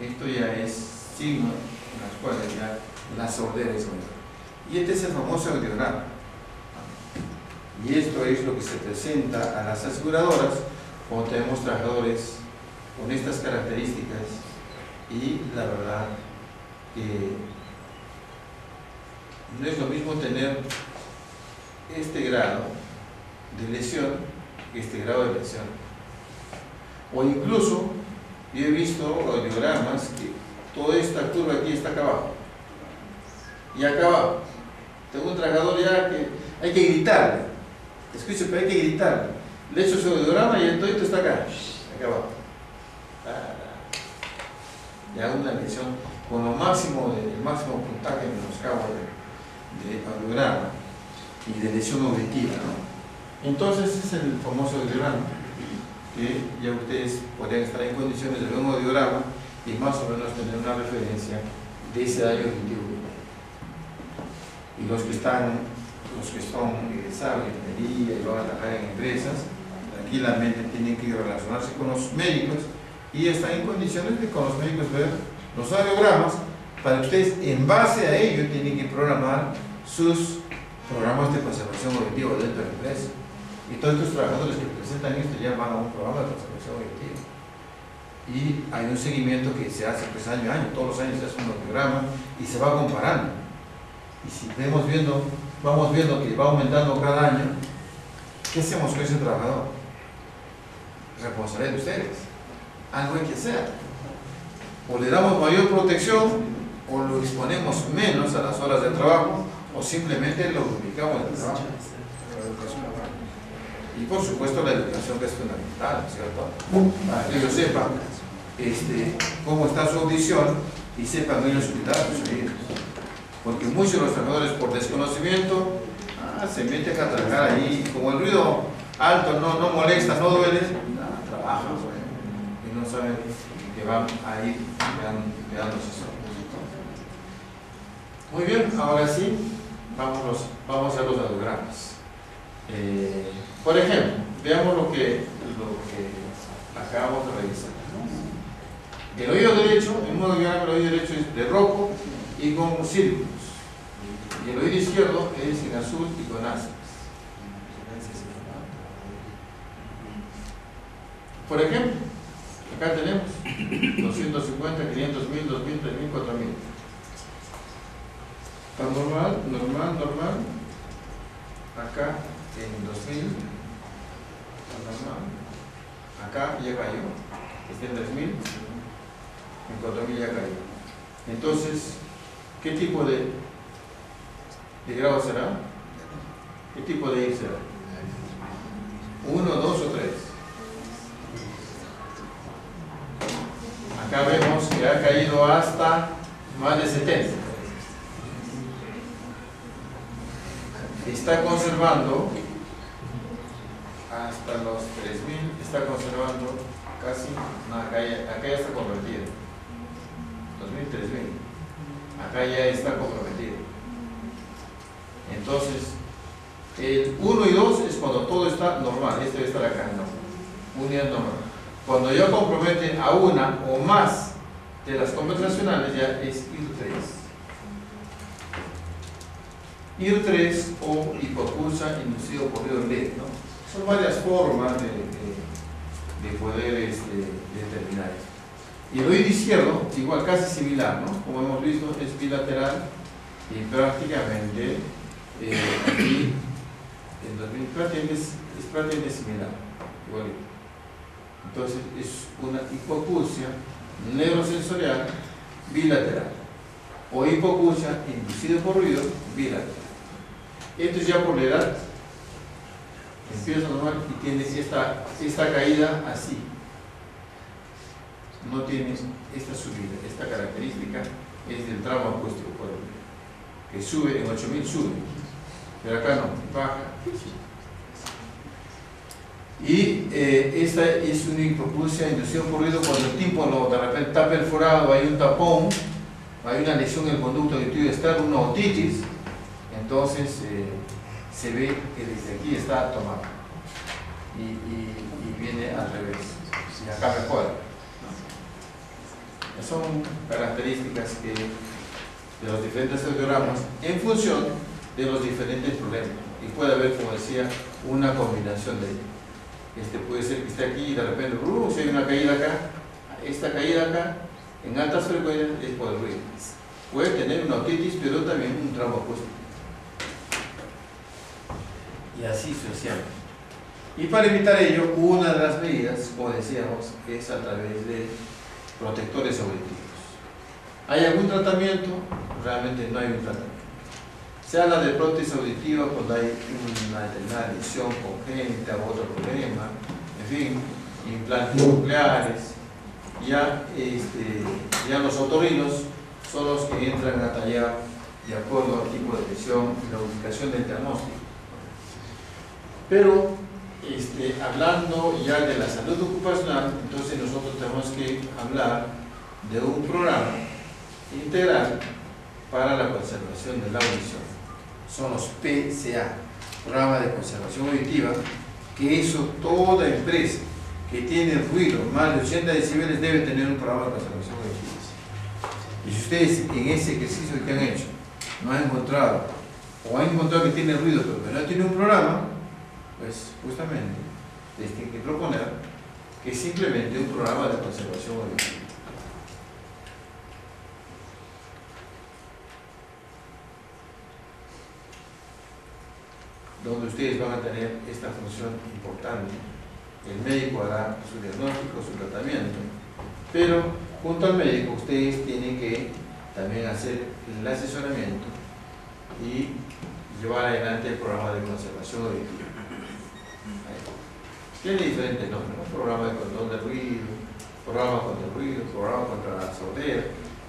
esto ya es signo en las cuales ya la sordera es mayor. Y este es el famoso audiograma. Y esto es lo que se presenta a las aseguradoras cuando tenemos trabajadores con estas características, y la verdad que no es lo mismo tener este grado de lesión que este grado de lesión. O incluso yo he visto audiogramas que toda esta curva aquí está acá abajo y acá abajo. Tengo un trabajador ya que hay que gritarle, escuche, pero hay que gritarle. Le echo su audiograma y el todito está acá abajo. Ya una lesión con el máximo puntaje menoscabo de audiograma y de lesión auditiva, ¿no? Entonces ese es el famoso audiograma, que ya ustedes podrían estar en condiciones de ver un audiograma y más o menos tener una referencia de ese daño auditivo. Y los que son egresados de ingeniería y van a trabajar en empresas, tranquilamente tienen que relacionarse con los médicos y están en condiciones de con los médicos ver los audiogramas para que ustedes en base a ello tienen que programar sus programas de conservación auditiva dentro de la empresa. Y todos estos trabajadores que presentan esto ya van a un programa de conservación auditiva. Y hay un seguimiento que se hace pues año a año, todos los años se hace un audiograma y se va comparando. Y si vamos viendo que va aumentando cada año, ¿qué hacemos con ese trabajador? Responsabilidad de ustedes. Algo hay que hacer. O le damos mayor protección, o lo exponemos menos a las horas de trabajo, o simplemente lo ubicamos en el trabajo. Y por supuesto la educación, que es fundamental, ¿cierto? Para que ellos sepan cómo está su audición y sepan ellos cuidar sus oídos. Porque muchos de los trabajadores, por desconocimiento, se meten a trabajar ahí, como el ruido alto no molesta, no duele, trabajan, y no saben que van a ir quedándose solos. Muy bien, ahora sí, vamos a los audiogramas. Por ejemplo, veamos lo que acabamos de revisar. El oído derecho, en un audiograma el oído derecho es de rojo y con círculos. Y el oído izquierdo es en azul y con aspas. Por ejemplo, acá tenemos 250, 500 mil, 2000, 3000, 4000. Está normal. Acá en 2000, normal. Acá ya cayó. Está en 3000, en 4000 ya cayó. Entonces, ¿qué tipo de grado será? ¿Qué tipo de ir será? 1, 2 o 3. Acá vemos que ha caído hasta más de 70. Está conservando hasta los 3000, está conservando casi, acá ya está convertido. 2000, 3000. Acá ya está comprometido. Entonces, el 1 y 2 es cuando todo está normal. Este debe estar acá, no. Unidad normal. Cuando ya comprometen a una o más de las conversacionales, ya es IR3. IR3 o hipoacusia inducido por ruido LED, ¿no? Son varias formas de poder determinar esto. Y el oído izquierdo, igual, casi similar, ¿no? Como hemos visto, es bilateral y prácticamente aquí en 2000 es prácticamente similar, igualito. Entonces es una hipoacusia neurosensorial bilateral o hipoacusia inducida por ruido bilateral. Esto es ya por la edad, empieza normal y tiene esta caída así. No tiene esta subida, esta característica es del trauma acústico, por ejemplo, que sube en 8000, sube, pero acá no, baja. Y esta es una hipoacusia inducida por ruido cuando el tímpano de repente está perforado, hay un tapón, hay una lesión en el conducto auditivo externo, una otitis, entonces se ve que desde aquí está tomado y viene al revés, y acá mejora. son características que, de los diferentes audiogramas en función de los diferentes problemas. Y puede haber, como decía, una combinación de ellos. Puede ser que esté aquí y de repente, si hay una caída acá, esta caída acá, en altas frecuencias, es por el ruido. Puede tener una otitis, pero también un trauma acústico. Y así sucesivamente. Y para evitar ello, una de las medidas, como decíamos, es a través de protectores auditivos. ¿Hay algún tratamiento? Realmente no hay un tratamiento. Se habla de prótesis auditiva cuando hay una lesión congénita o otro problema, en fin, implantes nucleares. Ya los otorrinos son los que entran a tallar de acuerdo al tipo de lesión y la ubicación del diagnóstico. Pero hablando ya de la salud ocupacional, entonces nosotros tenemos que hablar de un programa integral para la conservación de la audición. Son los PCA, Programa de Conservación Auditiva, que eso toda empresa que tiene ruido más de 80 decibeles debe tener un programa de conservación auditiva. Y si ustedes en ese ejercicio que han hecho no han encontrado, o han encontrado que tiene ruido pero que no tiene un programa, pues justamente les tienen que proponer que simplemente un programa de conservación auditiva. Donde ustedes van a tener esta función importante. El médico hará su diagnóstico, su tratamiento, pero junto al médico ustedes tienen que también hacer el asesoramiento y llevar adelante el programa de conservación auditiva. Tiene diferentes nombres, ¿no? Programa de control de ruido, programa contra el ruido, programa contra la sordera,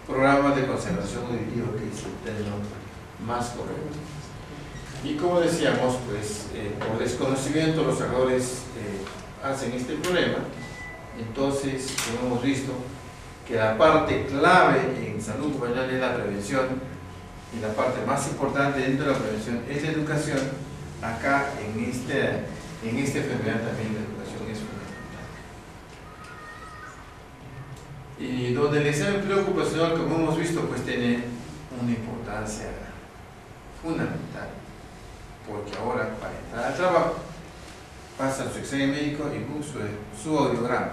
programa de conservación auditiva, que es el término más correcto. Y como decíamos, pues por desconocimiento los trabajadores hacen este problema. Entonces, como hemos visto, que la parte clave en salud ocupacional es la prevención, y la parte más importante dentro de la prevención es la educación. Acá en esta enfermedad también la educación es fundamental. Y donde el examen preocupacional, como hemos visto, pues tiene una importancia fundamental, porque ahora para entrar al trabajo pasa su examen médico y su audiograma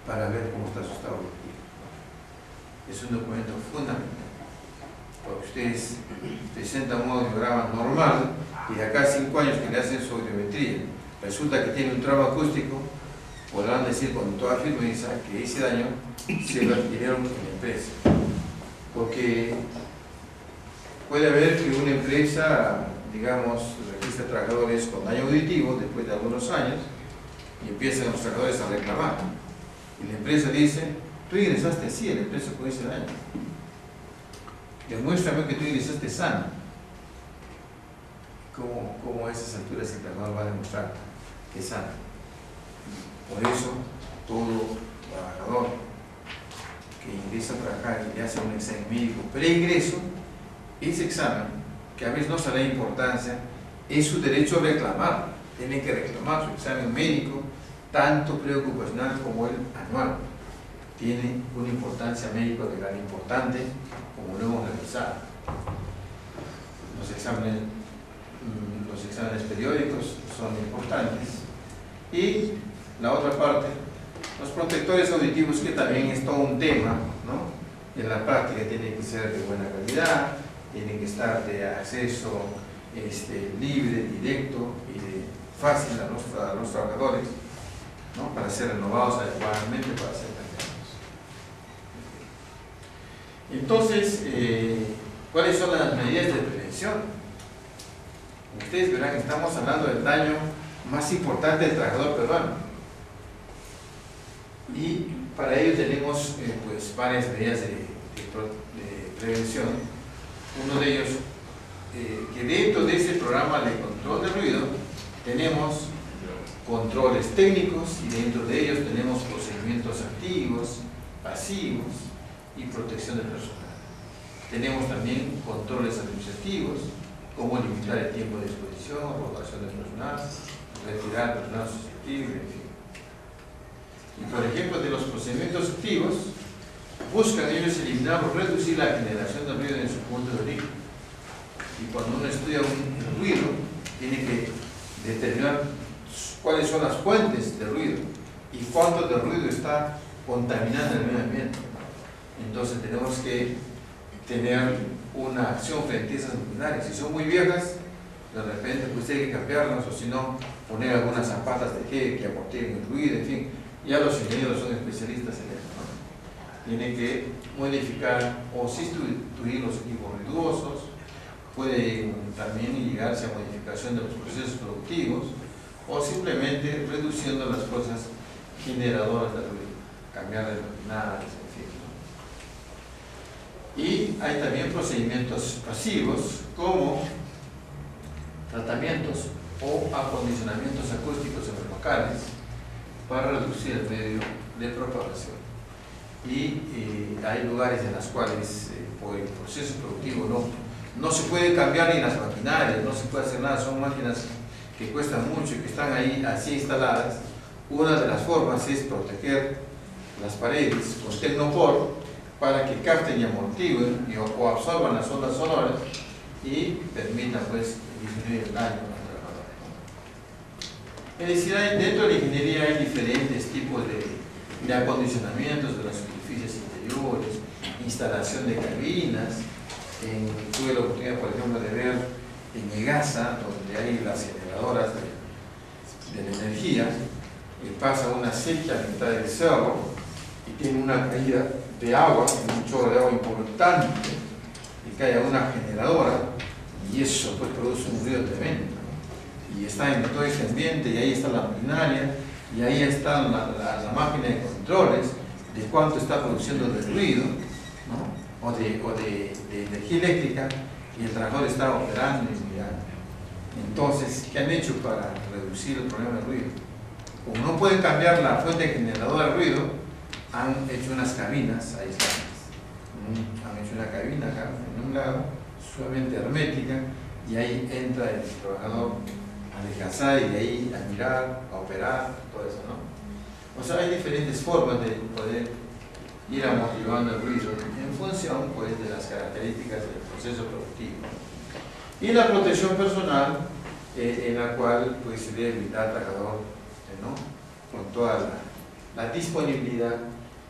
para ver cómo está su estado auditivo. Es un documento fundamental, porque ustedes presentan un audiograma normal y de acá a 5 años que le hacen su audiometría resulta que tiene un trauma acústico, podrán decir con toda firmeza que ese daño se lo adquirieron en la empresa, porque puede haber que una empresa, digamos, registra trabajadores con daño auditivo después de algunos años y empiezan los trabajadores a reclamar. Y la empresa dice, tú ingresaste así a la empresa con ese daño. Demuéstrame que tú ingresaste sano. ¿Cómo a esas alturas el trabajador va a demostrar que es sano? Por eso, todo trabajador que ingresa a trabajar y le hace un examen médico pre-ingreso, ese examen, que a veces no se le da importancia, es su derecho a reclamar. Tienen que reclamar su examen médico, tanto preocupacional como el anual. Tiene una importancia médico-legal importante, como lo hemos realizado. Los exámenes periódicos son importantes. Y la otra parte, los protectores auditivos, que también es todo un tema, ¿no? En la práctica tienen que ser de buena calidad, tienen que estar de acceso libre, directo y fácil a los trabajadores, ¿no? Para ser renovados adecuadamente, para ser cambiados. Entonces, ¿cuáles son las medidas de prevención? Ustedes verán que estamos hablando del daño más importante del trabajador peruano. Y para ello tenemos pues varias medidas de prevención. Uno de ellos, que dentro de ese programa de control de ruido tenemos controles técnicos, y dentro de ellos tenemos procedimientos activos, pasivos y protección del personal. Tenemos también controles administrativos, como limitar el tiempo de exposición, rotación del personal, retirar el personal susceptible, en fin. Y por ejemplo, de los procedimientos activos, buscan ellos eliminar o reducir la generación de ruido en su punto de origen. Y cuando uno estudia un ruido, tiene que determinar cuáles son las fuentes de ruido y cuánto de ruido está contaminando el medio ambiente. Entonces tenemos que tener una acción frente a esas maquinarias. Si son muy viejas, de repente pues hay que cambiarlas, o si no, poner algunas zapatas de que amortiguen el ruido, en fin. Ya los ingenieros son especialistas en eso, ¿no? Tienen que modificar o sustituir los equipos ruidosos. Puede también llegarse a modificación de los procesos productivos o simplemente reduciendo las fuerzas generadoras de ruido, cambiar de maquinarias, en fin, ¿no? Y hay también procedimientos pasivos como tratamientos o acondicionamientos acústicos en los locales para reducir el medio de propagación. Y hay lugares en los cuales por el proceso productivo no se puede cambiar ni las maquinarias, no se puede hacer nada, son máquinas que cuestan mucho y que están ahí así instaladas. Una de las formas es proteger las paredes con tecnopor para que capten y amortiguen o absorban las ondas sonoras y permitan pues disminuir el daño al trabajador. Es decir, dentro de la ingeniería hay diferentes tipos de acondicionamientos de las superficies interiores, instalación de cabinas. Tuve la oportunidad, por ejemplo, de ver en EGASA, donde hay las generadoras de la energía, pasa una sequía a mitad del cerro y tiene una caída de agua, un chorro de agua importante, y cae a una generadora, y eso pues produce un ruido tremendo. Y está en todo ese ambiente, y ahí está la maquinaria, y ahí está la máquina de controles de cuánto está produciendo de ruido, ¿no? o de energía eléctrica, y el trabajador está operando y mirando. Entonces, ¿qué han hecho para reducir el problema del ruido? Como no pueden cambiar la fuente generadora de ruido, han hecho unas cabinas aisladas. Han hecho una cabina acá en un lado, sumamente hermética, y ahí entra el trabajador a descansar y de ahí a mirar, a operar, todo eso, ¿no? O sea, hay diferentes formas de poder ir amortiguando el ruido en función pues, de las características del proceso productivo. Y la protección personal, en la cual pues, se debe evitar al trabajador, ¿no? Con toda la disponibilidad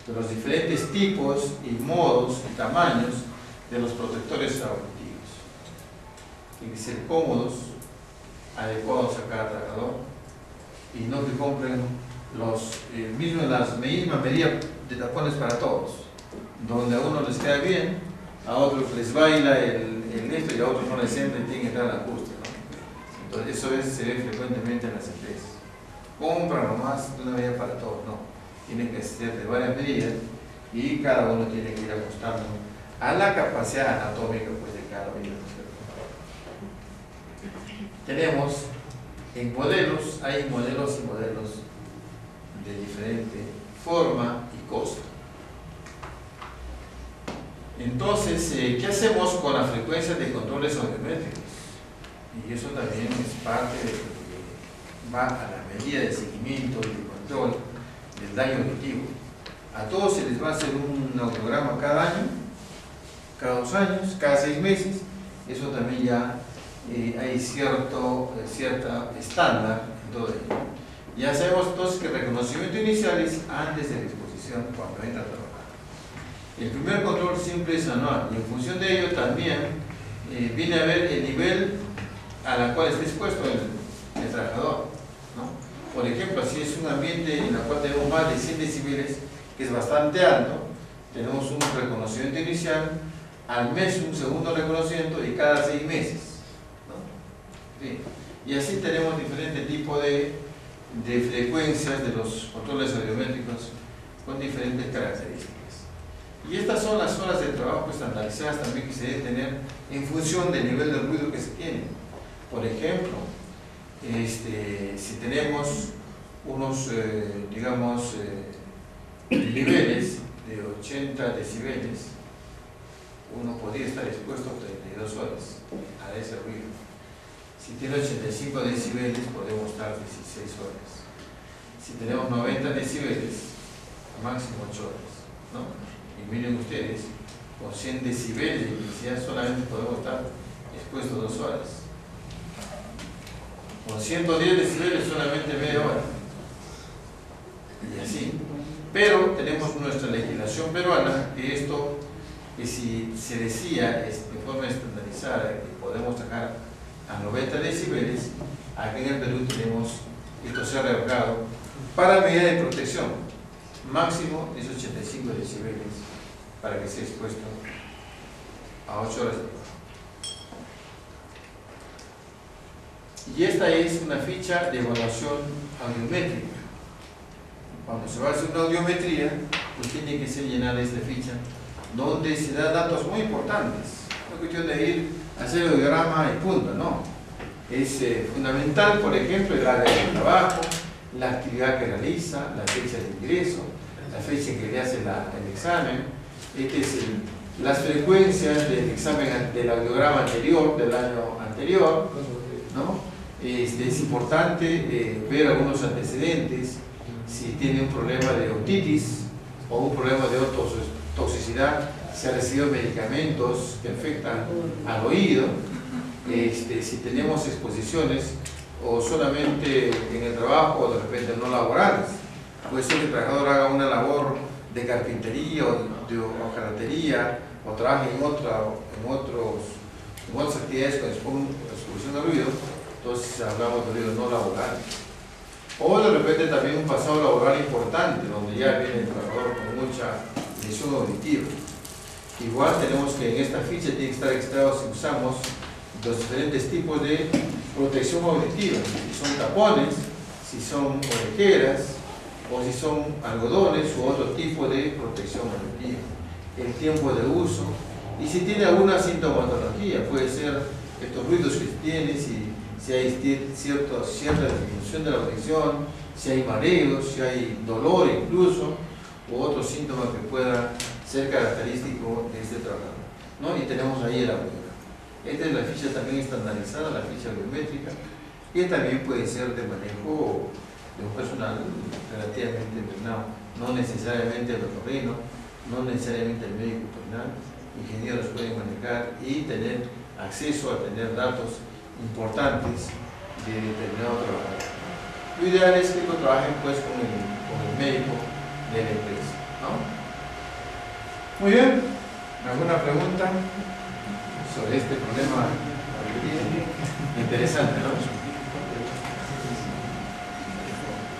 de los diferentes tipos y modos y tamaños de los protectores auditivos. Tienen que ser cómodos, adecuados a cada trabajador, y no que compren las mismas medidas de tapones para todos, donde a uno les queda bien, a otros les baila el esto y a otros no les entra y tienen que entrar al ajuste, ¿no? Entonces eso se ve frecuentemente en las empresas. Compran nomás de una medida para todos, no. Tienen que ser de varias medidas y cada uno tiene que ir ajustando a la capacidad anatómica pues, de cada oído. Tenemos en modelos, hay modelos y modelos de diferente forma y costo. Entonces, ¿qué hacemos con las frecuencias de controles audiométricos? Y eso también es parte de lo que va a la medida de seguimiento y de control del daño auditivo. A todos se les va a hacer un audiograma cada año, cada 2 años, cada 6 meses. Eso también ya hay cierta estándar en todo ello. Ya sabemos entonces que el reconocimiento inicial es antes de la exposición cuando entra a trabajar. El primer control siempre es anual y en función de ello también viene a ver el nivel a la cual está expuesto el trabajador, ¿no? Por ejemplo, si es un ambiente en el cual tenemos más de 100 decibeles, que es bastante alto, tenemos un reconocimiento inicial, al mes un segundo reconocimiento y cada 6 meses, ¿no? Sí. Y así tenemos diferentes tipos de frecuencias de los controles audiométricos con diferentes características. Y estas son las horas de trabajo estandarizadas también que se deben tener en función del nivel de ruido que se tiene. Por ejemplo, si tenemos unos, niveles de 80 decibeles, uno podría estar expuesto 32 horas a ese ruido. Si tiene 85 decibeles, podemos estar 16 horas. Si tenemos 90 decibeles, máximo 8 horas, ¿no? Y miren ustedes, con 100 decibeles de intensidad solamente podemos estar expuestos 2 horas. Con 110 decibeles solamente media hora. Y así. Pero tenemos nuestra legislación peruana, que esto, que si se decía de forma estandarizada que podemos sacar a 90 decibeles, aquí en el Perú tenemos, esto se ha revocado, para medida de protección, máximo es 85 decibeles para que sea expuesto a 8 horas de trabajo. Y esta es una ficha de evaluación audiométrica. Cuando se va a hacer una audiometría, pues tiene que ser llenada esta ficha, donde se da datos muy importantes. No es cuestión de ir a hacer el audiograma y punto, no. Es fundamental, por ejemplo, el área de trabajo, la actividad que realiza, la fecha de ingreso, la fecha en que le hace el examen, las frecuencias del examen del audiograma anterior, del año anterior, ¿no? Es importante ver algunos antecedentes, si tiene un problema de otitis o un problema de otoxicidad, si ha recibido medicamentos que afectan al oído, si tenemos exposiciones o solamente en el trabajo o de repente no laborales. Puede ser que el trabajador haga una labor de carpintería o de hojalatería o trabaje en otras actividades con exposición al ruido, entonces hablamos de ruido no laboral. O de repente también un pasado laboral importante, donde ya viene el trabajador con mucha lesión auditiva. Igual tenemos que en esta ficha tiene que estar registrado si usamos los diferentes tipos de protección auditiva, si son tapones, si son orejeras, o si son algodones u otro tipo de protección auditiva, el tiempo de uso, y si tiene alguna sintomatología, puede ser estos ruidos que tiene, si hay cierta disminución de la audición, si hay mareos, si hay dolor incluso, u otro síntoma que pueda ser característico de este trabajador, ¿no? Y tenemos ahí el audiograma. Esta es la ficha también estandarizada, la ficha biométrica, que también puede ser de manejo de un personal relativamente entrenado, no necesariamente el otorrino, no necesariamente el médico penal, ingenieros pueden manejar y tener acceso a tener datos importantes de determinado trabajador. Lo ideal es que lo trabajen pues con el médico de la empresa, ¿no? Muy bien, ¿alguna pregunta sobre este problema? Interesante, ¿no?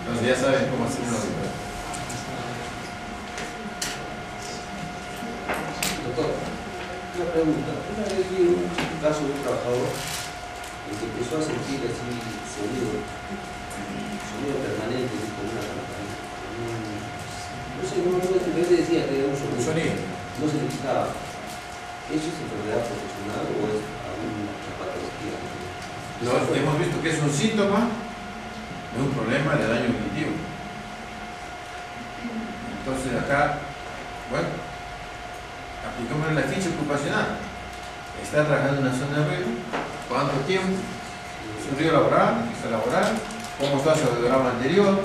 Entonces ya saben cómo hacer una auditoría. Doctor, una pregunta. Una vez vi un caso de un trabajador que empezó a sentir así sonido permanente con una campanita. No sé, no decía que era un sonido. No se le quitaba. ¿Eso es enfermedad profesional o es alguna patología? Hemos visto que es un síntoma de un problema de daño auditivo. Entonces acá, bueno, aplicamos la ficha ocupacional. Está trabajando en una zona de ruido. ¿Cuánto tiempo? ¿Su ruido laboral? ¿Está laboral? ¿Cómo está su audiograma anterior?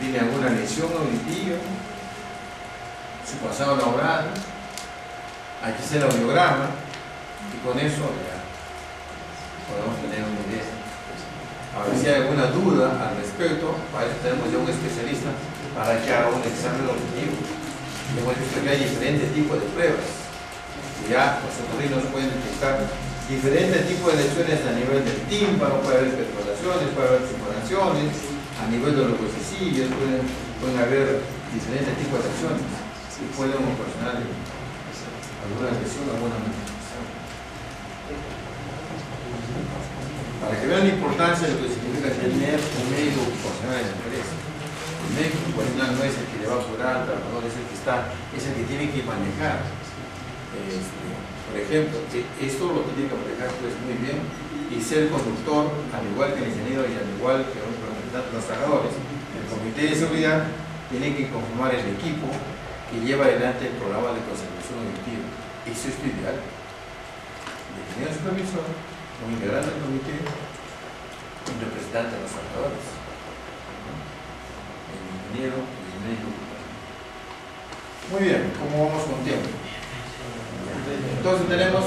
¿Tiene alguna lesión auditiva? Su pasado laboral. Aquí está el audiograma. Y con eso ya podemos tener una idea. Ahora, si hay alguna duda al respecto, para eso tenemos ya un especialista para que haga un examen auditivo. Hemos visto que hay diferentes tipos de pruebas. Ya los otorrinos pueden detectar diferentes tipos de lesiones a nivel del tímpano, puede haber perforaciones, puede haber supuraciones, a nivel de los huesecillos, pueden haber diferentes tipos de lesiones y pueden ocasionar alguna lesión, alguna manifestación. Para que vean la importancia de lo que significa tener un médico ocupacional en la empresa. El médico ocupacional no es el que le va a curar al trabajador, es el que tiene que manejar. Por ejemplo, esto lo tiene que manejar pues muy bien y ser conductor, al igual que el ingeniero y al igual que los trabajadores. El comité de seguridad tiene que conformar el equipo que lleva adelante el programa de conservación auditiva. Eso es lo ideal. El ingeniero supervisor, un integrante del comité, un representante de los trabajadores, el ingeniero y el médico. Muy bien, ¿cómo vamos con tiempo? Entonces tenemos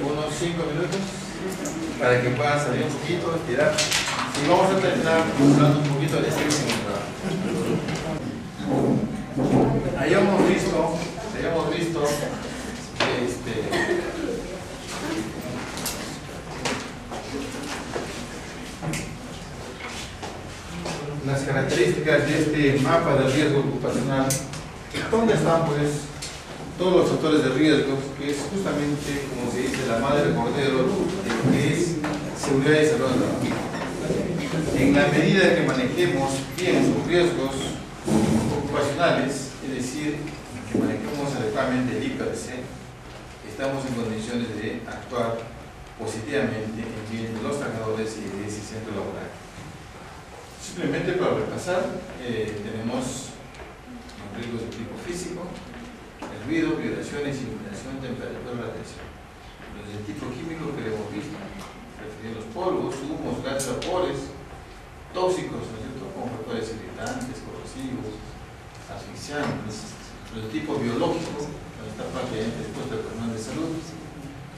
unos 5 minutos para que puedan salir un poquito, estirar. Y vamos a terminar hablando un poquito del estrés en el trabajo. Hayamos visto las características de este mapa de riesgo ocupacional, donde están pues todos los factores de riesgo, que es justamente, como se dice, la madre cordero de lo que es seguridad y salud del trabajo. En la medida que manejemos bien los riesgos ocupacionales, es decir, que manejemos adecuadamente el IPRC, estamos en condiciones de actuar positivamente en bien de los trabajadores y de ese centro laboral. Simplemente para repasar, tenemos los riesgos de tipo físico, el ruido, vibraciones, iluminación, temperatura, radiación. Los de tipo químico que hemos visto, refiriendo los polvos, humos, gases, vapores, tóxicos, ¿no es cierto?, como factores irritantes, corrosivos, asfixiantes. Los de tipo biológico, donde está prácticamente expuesto al personal de salud,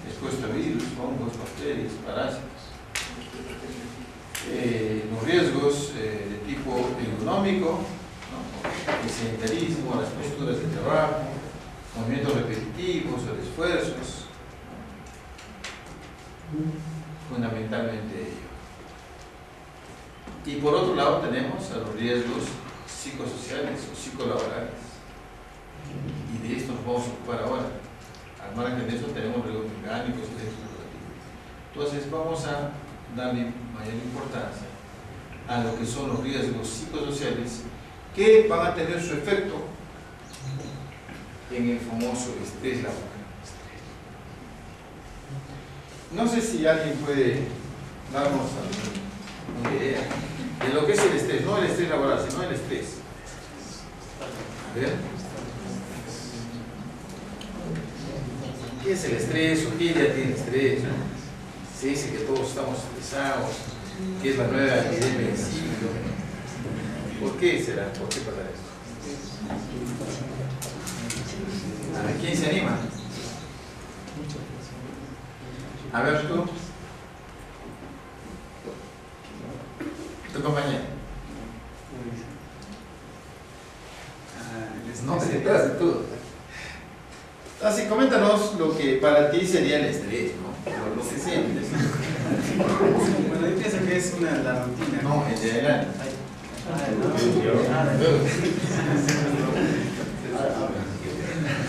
expuesto a virus, hongos, bacterias, parásitos. Los riesgos de tipo ergonómico, ¿no?, el sedentarismo, las posturas de trabajo, movimientos repetitivos o de esfuerzos, fundamentalmente ello. Y por otro lado tenemos a los riesgos psicosociales o psicolaborales, y de esto nos vamos a ocupar ahora. Al margen de eso tenemos riesgos mecánicos y riesgos educativos. Entonces vamos a darle mayor importancia a lo que son los riesgos psicosociales, que van a tener su efecto en el famoso estrés laboral. No sé si alguien puede darnos una idea de lo que es el estrés, no el estrés laboral, sino el estrés. A ver, ¿qué es el estrés o quién ya tiene estrés? Se dice que todos estamos estresados, que es la nueva epidemia del siglo. ¿Por qué será? ¿Por qué pasa eso? A ver, ¿quién se anima? A ver, tú. Tu compañero. No, detrás de todo. Así, coméntanos lo que para ti sería el estrés, ¿no? Lo que sientes. Bueno, yo pienso que es la rutina. No, el de adelante.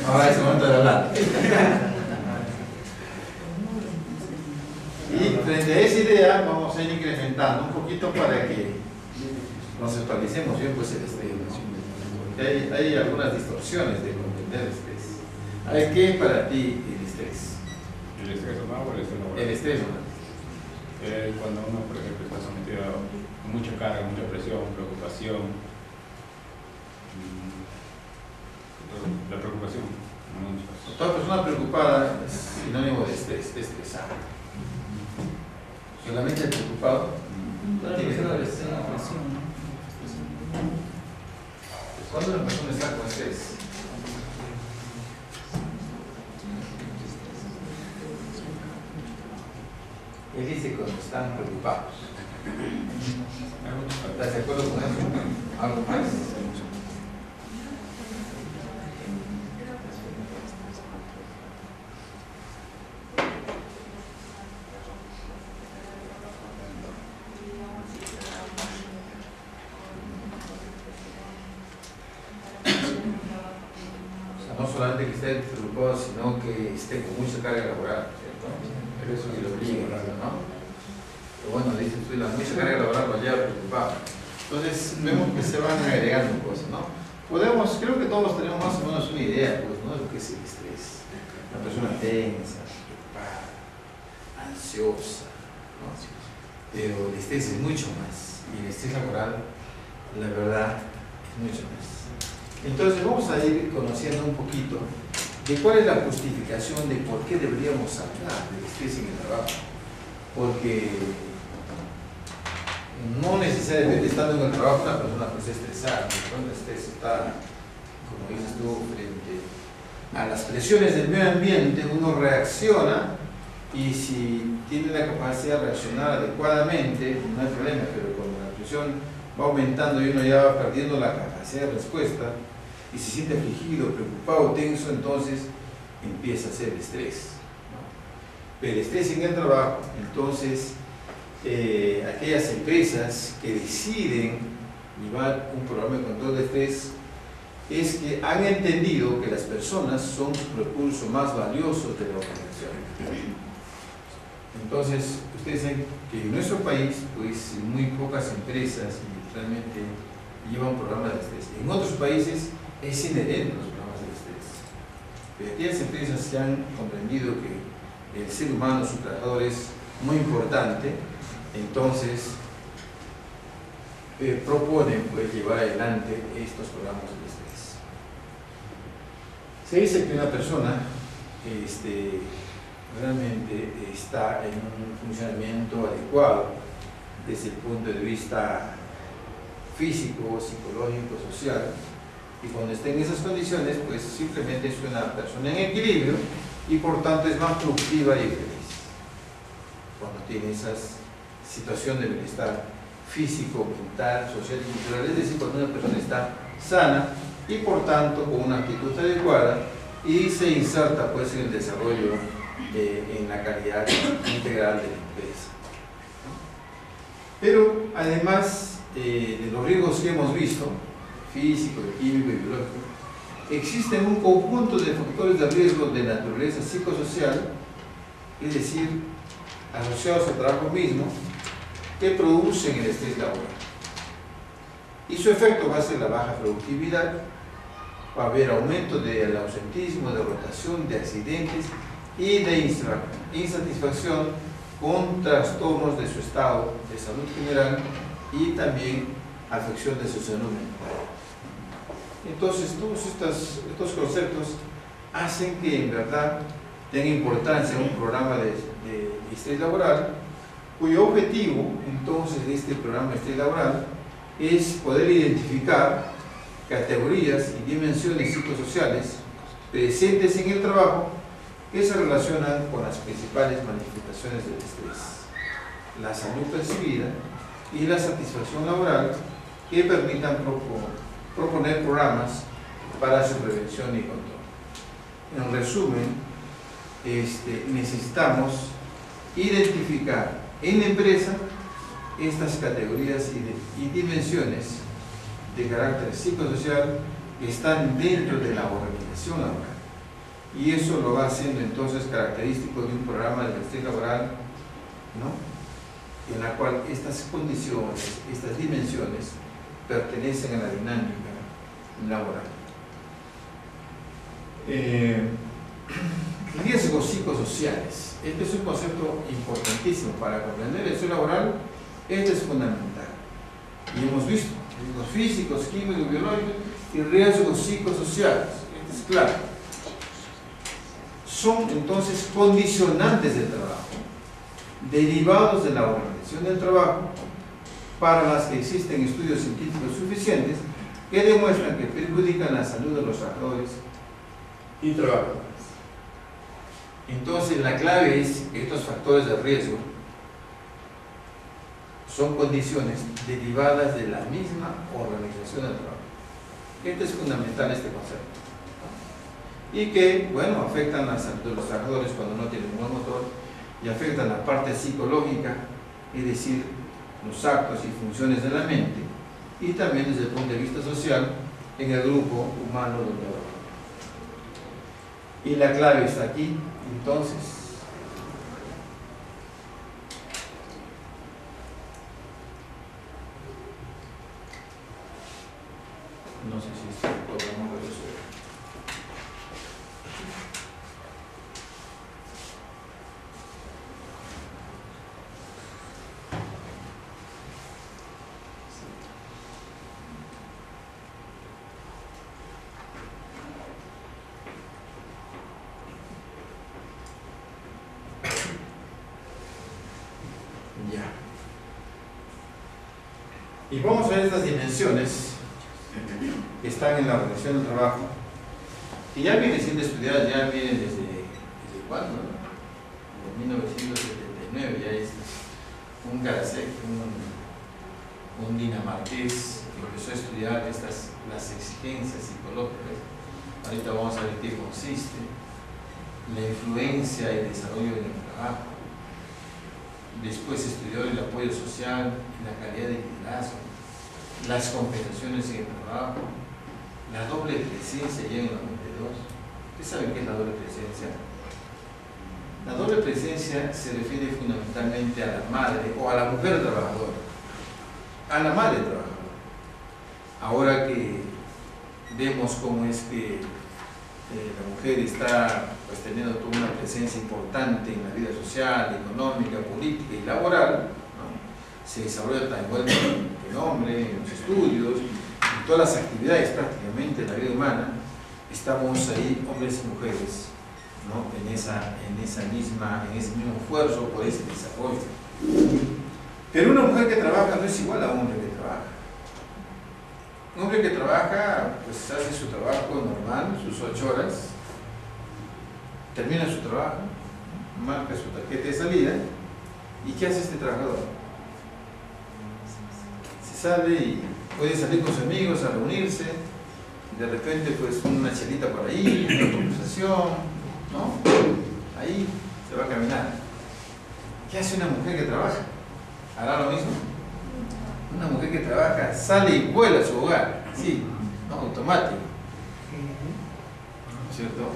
Ahora es el momento de hablar. Y frente a esa idea vamos a ir incrementando un poquito para que nos actualicemos bien pues el estrés, ¿no? Hay algunas distorsiones de comprender el estrés. A ver, ¿qué es para ti el estrés? ¿El estrés humano o el estrés laboral? El estrés humano. Cuando uno, por ejemplo, está sometido a mucha carga, mucha presión, preocupación. La preocupación. Toda persona preocupada es sinónimo de estrés, de estresado. Solamente el preocupado no tiene que ser presión. ¿Cuándo la persona está con estrés? Él dice cuando están preocupados. ¿Estás de acuerdo con eso? ¿Algo más? No solamente que esté preocupado, sino que esté con mucha carga laboral, ¿cierto? Pero eso sí lo obliga, ¿no? Pero bueno, dice tú, la mucha carga laboral lo lleva preocupado. Entonces vemos que se van agregando cosas, ¿no? Creo que todos tenemos más o menos una idea, pues, ¿no?, de lo que es el estrés. Una persona tensa, preocupada, ansiosa, ¿no? Pero el estrés es mucho más. Y el estrés laboral, la verdad, es mucho más. Entonces vamos a ir conociendo un poquito de cuál es la justificación de por qué deberíamos hablar del estrés en el trabajo. Porque no necesariamente estando en el trabajo una persona pues estresada, el estrés está con como dices tú, frente a las presiones del medio ambiente, uno reacciona y si tiene la capacidad de reaccionar adecuadamente, no hay problema, pero cuando la presión va aumentando y uno ya va perdiendo la capacidad de respuesta y se siente afligido, preocupado, tenso, entonces empieza a ser estrés, ¿no? Pero el estrés en el trabajo, entonces, aquellas empresas que deciden llevar un programa de control de estrés es que han entendido que las personas son un recurso más valioso de la organización. Entonces, ustedes saben que en nuestro país, pues muy pocas empresas realmente llevan programas de estrés. En otros países es inherente los programas de estrés. Pero aquellas empresas que han comprendido que el ser humano, su trabajador, es muy importante, entonces proponen pues, llevar adelante estos programas de estrés. Se dice que una persona realmente está en un funcionamiento adecuado desde el punto de vista físico, psicológico, social, y cuando esté en esas condiciones, pues simplemente es una persona en equilibrio y por tanto es más productiva y feliz. Cuando tiene esa situación de bienestar físico, mental, social y cultural, es decir, cuando una persona está sana y por tanto con una actitud adecuada y se inserta pues en el desarrollo en la calidad integral de la empresa. Pero además de los riesgos que hemos visto, físico, químico y biológico, existen un conjunto de factores de riesgo de naturaleza psicosocial, es decir, asociados al trabajo mismo, que producen el estrés laboral. Y su efecto va a ser la baja productividad, va a haber aumento del ausentismo, de rotación, de accidentes y de insatisfacción con trastornos de su estado de salud general y también afección de su salud mental. Entonces, todos estos conceptos hacen que en verdad tenga importancia un programa de estrés laboral, cuyo objetivo, entonces, de este programa de estrés laboral es poder identificar categorías y dimensiones psicosociales presentes en el trabajo que se relacionan con las principales manifestaciones del estrés, la salud percibida y la satisfacción laboral, que permitan proponer programas para su prevención y control. En resumen, necesitamos identificar en la empresa estas categorías y dimensiones de carácter psicosocial que están dentro de la organización laboral. Y eso lo va haciendo entonces característico de un programa de estrés laboral, ¿no?, en la cual estas condiciones, estas dimensiones pertenecen a la dinámica laboral. Riesgos psicosociales. Este es un concepto importantísimo para comprender el estrés laboral. Este es fundamental. Y hemos visto riesgos físicos, químicos, biológicos y riesgos psicosociales. Este es claro. Son entonces condicionantes del trabajo, derivados de la organización del trabajo, para las que existen estudios científicos suficientes que demuestran que perjudican la salud de los trabajadores y trabajadores. Entonces, la clave es que estos factores de riesgo son condiciones derivadas de la misma organización del trabajo. Este es fundamental, este concepto. Y que, bueno, afectan la salud de los trabajadores cuando no tienen un buen motor y afectan la parte psicológica, es decir, los actos y funciones de la mente, y también desde el punto de vista social en el grupo humano donde trabajamos. Y la clave está aquí, entonces. No sé si podemos resolver. Ya. Y vamos a ver estas dimensiones que están están en la Organización del Trabajo, que ya viene siendo estudiada, ya viene desde ¿cuándo? En 1979, ya es un Garasek, un dinamarqués que empezó a estudiar las exigencias psicológicas. Ahorita vamos a ver qué consiste, la influencia y el desarrollo en el trabajo. Después estudió el apoyo social, la calidad de liderazgo, las compensaciones en el trabajo, la doble presencia ya en el 92. ¿Ustedes saben qué es la doble presencia? La doble presencia se refiere fundamentalmente a la madre o a la mujer trabajadora, a la madre trabajadora. Ahora que vemos cómo es que la mujer está pues, teniendo toda una presencia importante en la vida social, económica, política y laboral, ¿no? Se desarrolla tan igual que el hombre en los estudios, en todas las actividades prácticamente de la vida humana. Estamos ahí, hombres y mujeres, ¿no? en ese mismo esfuerzo por ese desarrollo. Pero una mujer que trabaja no es igual a un hombre que trabaja. Un hombre que trabaja, pues hace su trabajo normal, sus 8 horas, termina su trabajo, marca su tarjeta de salida, ¿y qué hace este trabajador? Se sale y puede salir con sus amigos a reunirse, y de repente pues una chelita por ahí, una conversación, ¿no? Ahí se va a caminar. ¿Qué hace una mujer que trabaja? ¿Hará lo mismo? Una mujer que trabaja sale y vuela a su hogar, sí, no, automático, ¿cierto?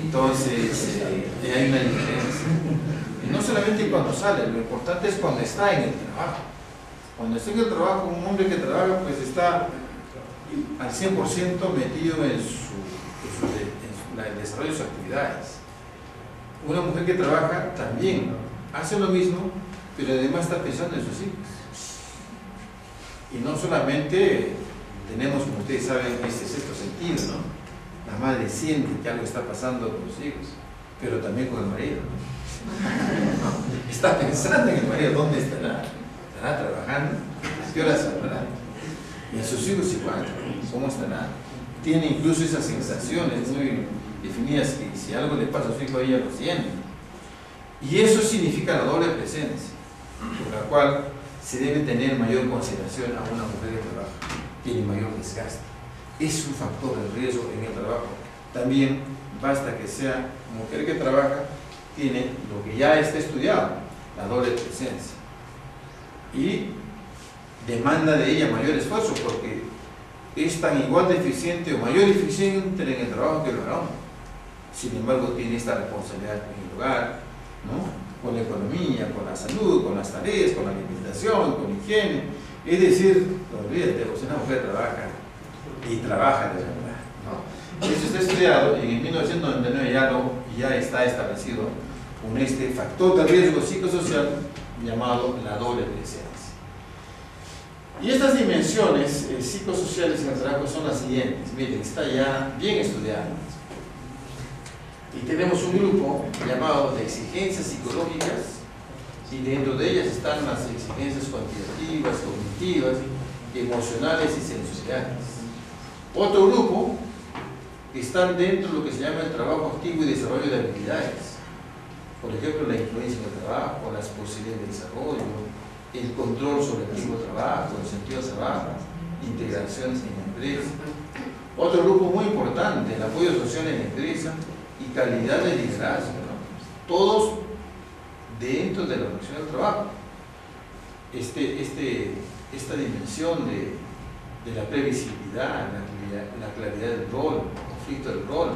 Entonces hay una diferencia. Y no solamente cuando sale, lo importante es cuando está en el trabajo. Cuando está en el trabajo, un hombre que trabaja pues está al 100% metido en el desarrollo de sus actividades. Una mujer que trabaja también hace lo mismo, pero además está pensando en sus hijos. Y no solamente tenemos, como ustedes saben, este sexto sentido, ¿no? La madre siente que algo está pasando con los hijos, pero también con el marido, ¿no? Está pensando en el marido, ¿dónde estará? ¿Estará trabajando? ¿A qué hora saldrá? Y a sus hijos igual, ¿cómo estará? Tiene incluso esas sensaciones muy definidas que si algo le pasa a su hijo, ella lo siente. Y eso significa la doble presencia, por la cual se debe tener mayor consideración a una mujer que trabaja, tiene mayor desgaste. Es un factor de riesgo en el trabajo. También basta que sea mujer que trabaja, tiene lo que ya está estudiado, la doble presencia. Y demanda de ella mayor esfuerzo porque es tan igual de eficiente o mayor eficiente en el trabajo que el varón. Sin embargo, tiene esta responsabilidad en el hogar, ¿no? Con la economía, con la salud, con las tareas, con la alimentación, con la higiene. Es decir, no olvídate, pues una mujer trabaja y trabaja de verdad, ¿no? Eso está estudiado y en 1999 ya está establecido con este factor de riesgo psicosocial llamado la doble presencia. Y estas dimensiones psicosociales en el trabajo son las siguientes. Miren, está ya bien estudiado. Y tenemos un grupo llamado de exigencias psicológicas y dentro de ellas están las exigencias cuantitativas, cognitivas, emocionales y sensoriales. Otro grupo están dentro de lo que se llama el trabajo activo y desarrollo de habilidades. Por ejemplo, la influencia en el trabajo, las posibilidades de desarrollo, el control sobre el tipo de trabajo, el sentido de trabajo, integración en la empresa. Otro grupo muy importante, el apoyo social en la empresa y calidad de liderazgo, ¿no? Todos dentro de la organización del trabajo. Esta dimensión de la previsibilidad, la claridad del rol, el conflicto del rol,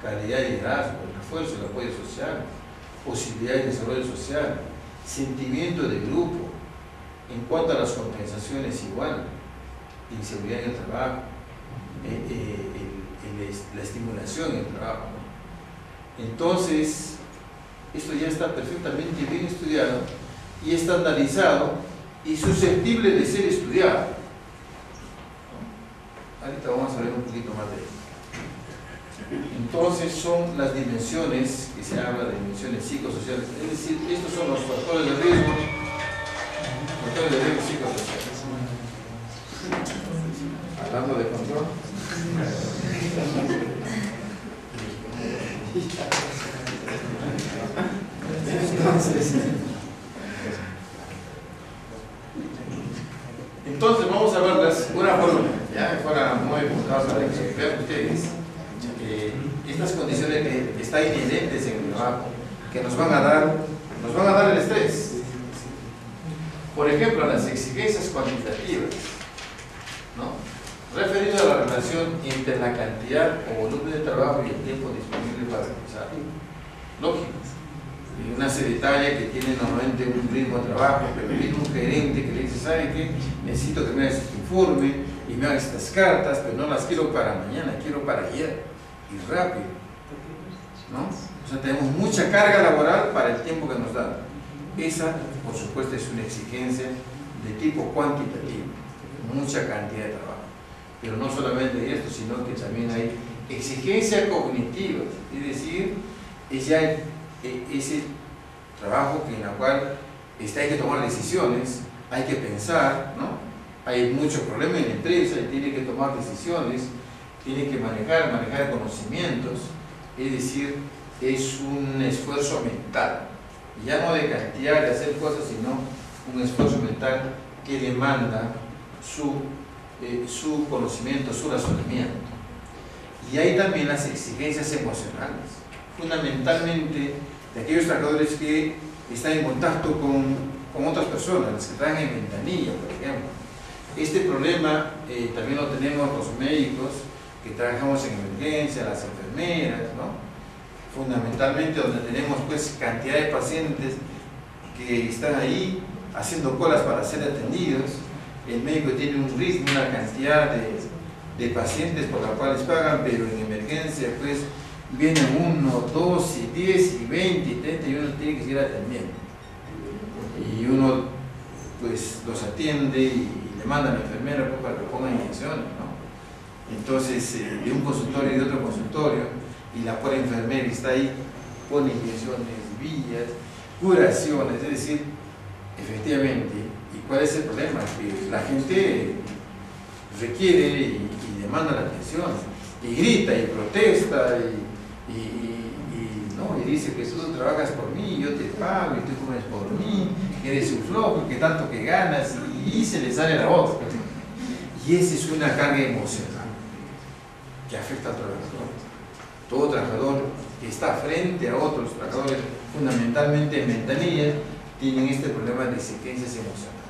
calidad de liderazgo, el refuerzo del apoyo social, posibilidad de desarrollo social, sentimiento de grupo, en cuanto a las compensaciones igual, inseguridad en el trabajo, la estimulación en el trabajo, ¿no? Entonces, esto ya está perfectamente bien estudiado y estandarizado y susceptible de ser estudiado, ¿no? Ahorita vamos a ver un poquito más de esto. Entonces, son las dimensiones que se habla de dimensiones psicosociales, es decir, estos son los factores de riesgo psicosociales. Hablando de control. Entonces vamos a verlas una por una. Ya fuera muy enfocado para que vean ustedes estas condiciones que están inherentes en el trabajo, que nos van a dar el estrés. Por ejemplo, las exigencias cuantitativas, ¿no? Referido a la relación entre la cantidad o volumen de trabajo y el tiempo disponible para realizar. Lógico. Una secretaria que tiene normalmente un ritmo de trabajo, pero viene un gerente que le dice, ¿sabe qué? Necesito que me hagas este informe y me hagas estas cartas, pero no las quiero para mañana, quiero para ayer. Y rápido, ¿no? O sea, tenemos mucha carga laboral para el tiempo que nos dan. Esa, por supuesto, es una exigencia de tipo cuantitativo, mucha cantidad de trabajo. Pero no solamente esto, sino que también hay exigencia cognitiva, es decir, es ya ese trabajo en el cual hay que tomar decisiones, hay que pensar, ¿no? Hay muchos problemas en la empresa y tiene que tomar decisiones, tiene que manejar conocimientos, es decir, es un esfuerzo mental, ya no de cantidad de hacer cosas, sino un esfuerzo mental que demanda su conocimiento, su razonamiento. Y hay también las exigencias emocionales, fundamentalmente de aquellos trabajadores que están en contacto con otras personas, las que trabajan en ventanilla, por ejemplo. Este problema también lo tenemos los médicos que trabajamos en emergencia, las enfermeras, ¿no? Fundamentalmente donde tenemos pues cantidad de pacientes que están ahí haciendo colas para ser atendidos. El médico tiene un ritmo, una cantidad de pacientes por las cuales pagan, pero en emergencia pues vienen 1, 2, 10, 20 y 30 y uno tiene que seguir atendiendo. Y uno pues los atiende y le manda a la enfermera pues, para que pongan inyecciones, ¿no? Entonces, de un consultorio y de otro consultorio, y la pobre enfermera está ahí, pone inyecciones, villas, curaciones, es decir, efectivamente, ¿y cuál es el problema? Que la gente requiere y demanda la atención, y grita y protesta, ¿no? Y dice que tú trabajas por mí, yo te pago, y tú comes por mí, que eres un flojo, que tanto que ganas, y se le sale la voz. Y esa es una carga emocional que afecta al trabajador. Todo trabajador que está frente a otros trabajadores, fundamentalmente en ventanillas, tienen este problema de exigencias emocionales.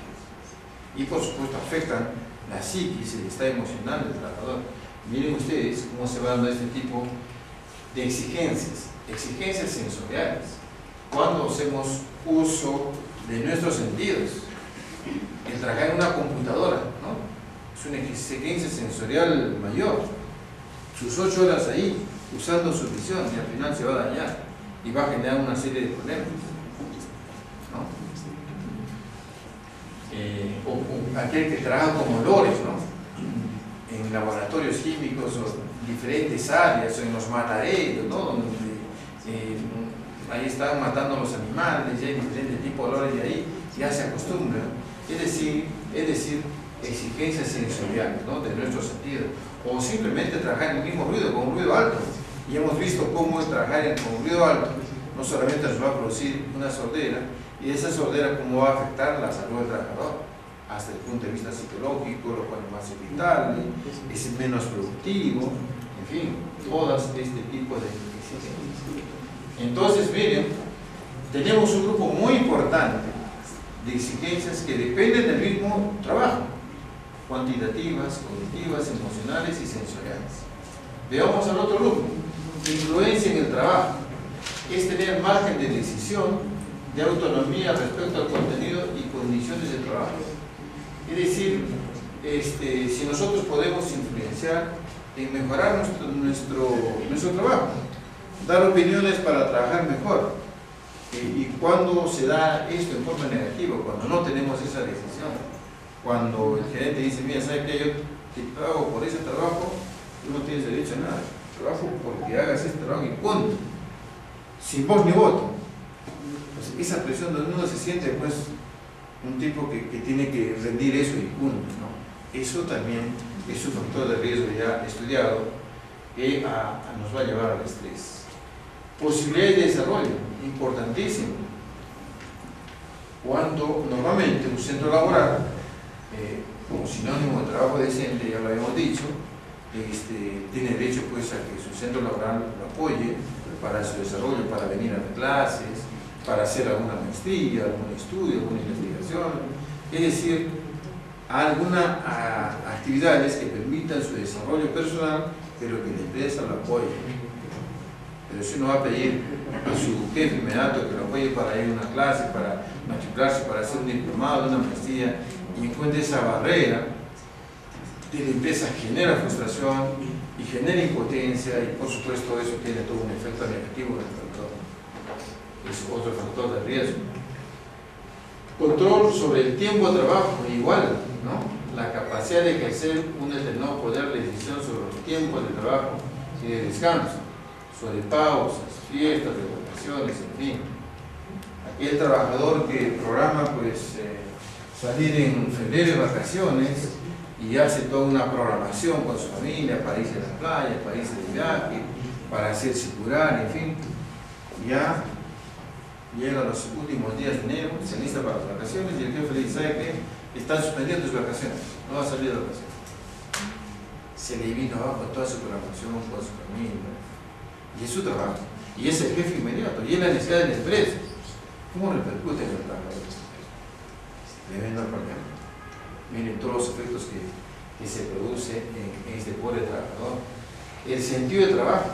Y por supuesto afectan la psiquis, el estado emocional del trabajador. Miren ustedes cómo se va dando este tipo de exigencias sensoriales. Cuando hacemos uso de nuestros sentidos, el trabajar en una computadora, ¿no? Es una exigencia sensorial mayor. Sus 8 horas ahí, usando su visión, y al final se va a dañar y va a generar una serie de problemas, ¿no? O aquel que trabaja con olores, ¿no? En laboratorios químicos o diferentes áreas, o en los mataderos, ¿no? Donde ahí están matando a los animales, ya hay diferentes tipos de olores y ahí ya se acostumbran. Es decir, exigencias sensoriales, ¿no? De nuestros sentidos. O simplemente trabajar en el mismo ruido, con un ruido alto. Y hemos visto cómo trabajar con un ruido alto no solamente nos va a producir una sordera, y esa sordera cómo va a afectar la salud del trabajador, hasta el punto de vista psicológico, lo cual es más irritable, es menos productivo, en fin, todas este tipo de exigencias. Entonces, miren, tenemos un grupo muy importante de exigencias que dependen del mismo trabajo, cuantitativas, cognitivas, emocionales y sensoriales. Veamos al otro grupo, influencia en el trabajo. Es tener margen de decisión, de autonomía respecto al contenido y condiciones de trabajo. Es decir, si nosotros podemos influenciar en mejorar nuestro trabajo, dar opiniones para trabajar mejor. Y cuando se da esto en forma negativa, cuando no tenemos esa decisión, cuando el gerente dice, mira, ¿sabes qué? Yo te pago por ese trabajo, tú no tienes derecho a nada, trabajo porque hagas ese trabajo y punto, sin voz ni voto. Pues esa presión donde uno se siente pues un tipo que tiene que rendir eso y punto, ¿no? eso también es un factor de riesgo ya estudiado que nos va a llevar al estrés. Posibilidades de desarrollo, importantísimo. Cuando normalmente un centro laboral, como sinónimo de trabajo decente, ya lo habíamos dicho, tiene derecho pues a que su centro laboral lo apoye para su desarrollo, para venir a las clases, para hacer alguna maestría, algún estudio, alguna investigación, es decir, algunas actividades que permitan su desarrollo personal, pero que la empresa lo apoye. Pero si uno va a pedir a su jefe inmediato que lo apoye para ir a una clase, para matricularse, para hacer un diplomado, una maestría, y encuentra esa barrera, de la empresa genera frustración y genera impotencia, y por supuesto eso tiene todo un efecto negativo en el factor. Es otro factor de riesgo. Control sobre el tiempo de trabajo, igual, ¿no? La capacidad de ejercer un determinado poder de decisión sobre los tiempos de trabajo y de descanso, sobre pausas, fiestas, de vacaciones, en fin. Aquel trabajador que programa pues salir en febrero de vacaciones y hace toda una programación con su familia para irse a la playa, para irse de viaje, para hacerse curar, en fin, ya llega a los últimos días de enero, se lista para las vacaciones y el jefe le dice, ¿sabe qué? Están suspendiendo tus vacaciones, no va a salir de vacaciones. Se le vino abajo toda su programación con su familia, y es su trabajo, y es el jefe inmediato, y es la necesidad de la empresa. ¿Cómo repercute en el trabajador? Tremendo problema. Miren todos los efectos que se produce en este pobre trabajador. El sentido de trabajo,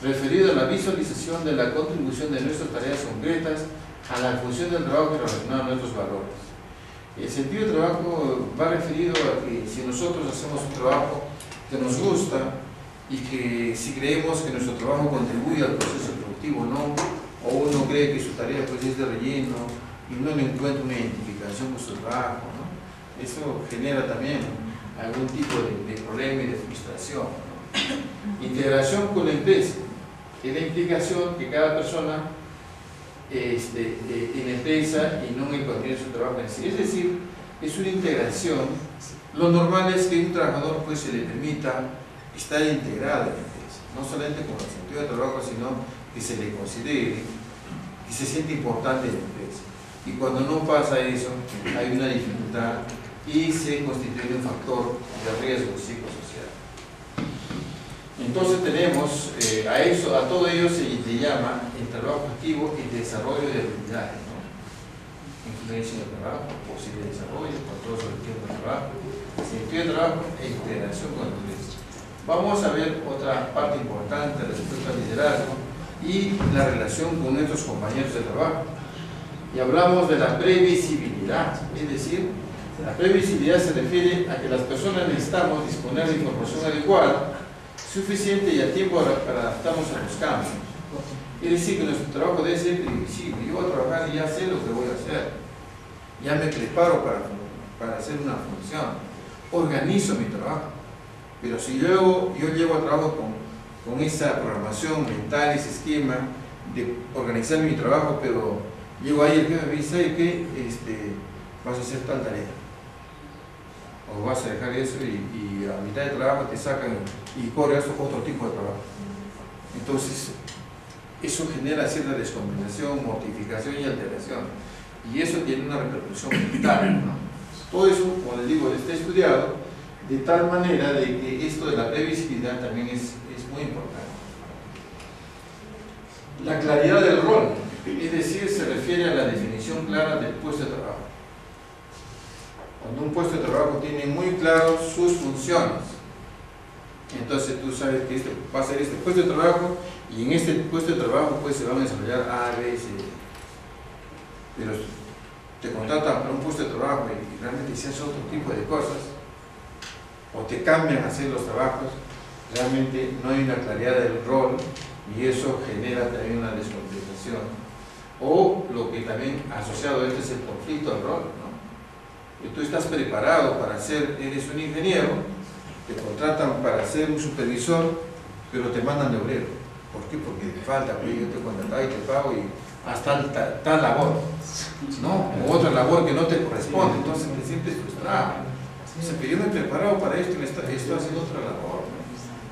referido a la visualización de la contribución de nuestras tareas concretas a la función del trabajo y relacionado a nuestros valores. El sentido de trabajo va referido a que si nosotros hacemos un trabajo que nos gusta y que si creemos que nuestro trabajo contribuye al proceso productivo, no, o uno cree que su tarea pues es de relleno y no le encuentra una identificación con su trabajo, ¿no? Eso genera también algún tipo de problema y de frustración, ¿no? Integración con la empresa, es la implicación que cada persona en la empresa y no en el contenido de su trabajo en sí. Es decir, es una integración. Lo normal es que un trabajador pues se le permita estar integrado en la empresa, no solamente con el sentido de trabajo, sino que se le considere, que se siente importante en la empresa. Y cuando no pasa eso, hay una dificultad y se constituye un factor de riesgo psicosocial. Entonces tenemos a todo ello se le llama el trabajo activo y desarrollo de habilidades, ¿no? Influencia en el trabajo, posible desarrollo, control sobre el tiempo de trabajo, sentido de trabajo e integración con el empresa. Vamos a ver otra parte importante respecto al liderazgo y la relación con nuestros compañeros de trabajo. Y hablamos de la previsibilidad, es decir, la previsibilidad se refiere a que las personas necesitamos disponer de información adecuada, suficiente y a tiempo para adaptarnos a los cambios. Es decir, que nuestro trabajo debe ser previsible. Yo voy a trabajar y ya sé lo que voy a hacer. Ya me preparo para hacer una función. Organizo mi trabajo. Pero si yo llego a trabajo con esa programación mental, ese esquema de organizar mi trabajo, pero llego ahí el jefe me dice, ¿sabe qué? Vas a hacer tal tarea. O vas a dejar eso y a mitad de trabajo te sacan y corres otro tipo de trabajo. Entonces, eso genera cierta descompensación, mortificación y alteración. Y eso tiene una repercusión mental, ¿no? Todo eso, como les digo, está estudiado de tal manera de que esto de la previsibilidad también es muy importante. La claridad del rol, es decir, se refiere a la definición clara del puesto de trabajo. Cuando un puesto de trabajo tiene muy claro sus funciones, entonces tú sabes que va a ser este puesto de trabajo y en este puesto de trabajo pues se van a desarrollar A, B, C. Pero te contratan para un puesto de trabajo y realmente se hace otro tipo de cosas o te cambian a hacer los trabajos, realmente no hay una claridad del rol y eso genera también una descompensación. O lo que también asociado a esto es el conflicto del rol, ¿no? Que tú estás preparado para eres un ingeniero, te contratan para ser un supervisor, pero te mandan de obrero. ¿Por qué? Porque te falta, pues yo te contrataba y te pago y hasta tal labor, ¿no? O otra labor que no te corresponde, entonces te sientes frustrado. O sea, pero yo me he preparado para esto, estoy haciendo otra labor, ¿no?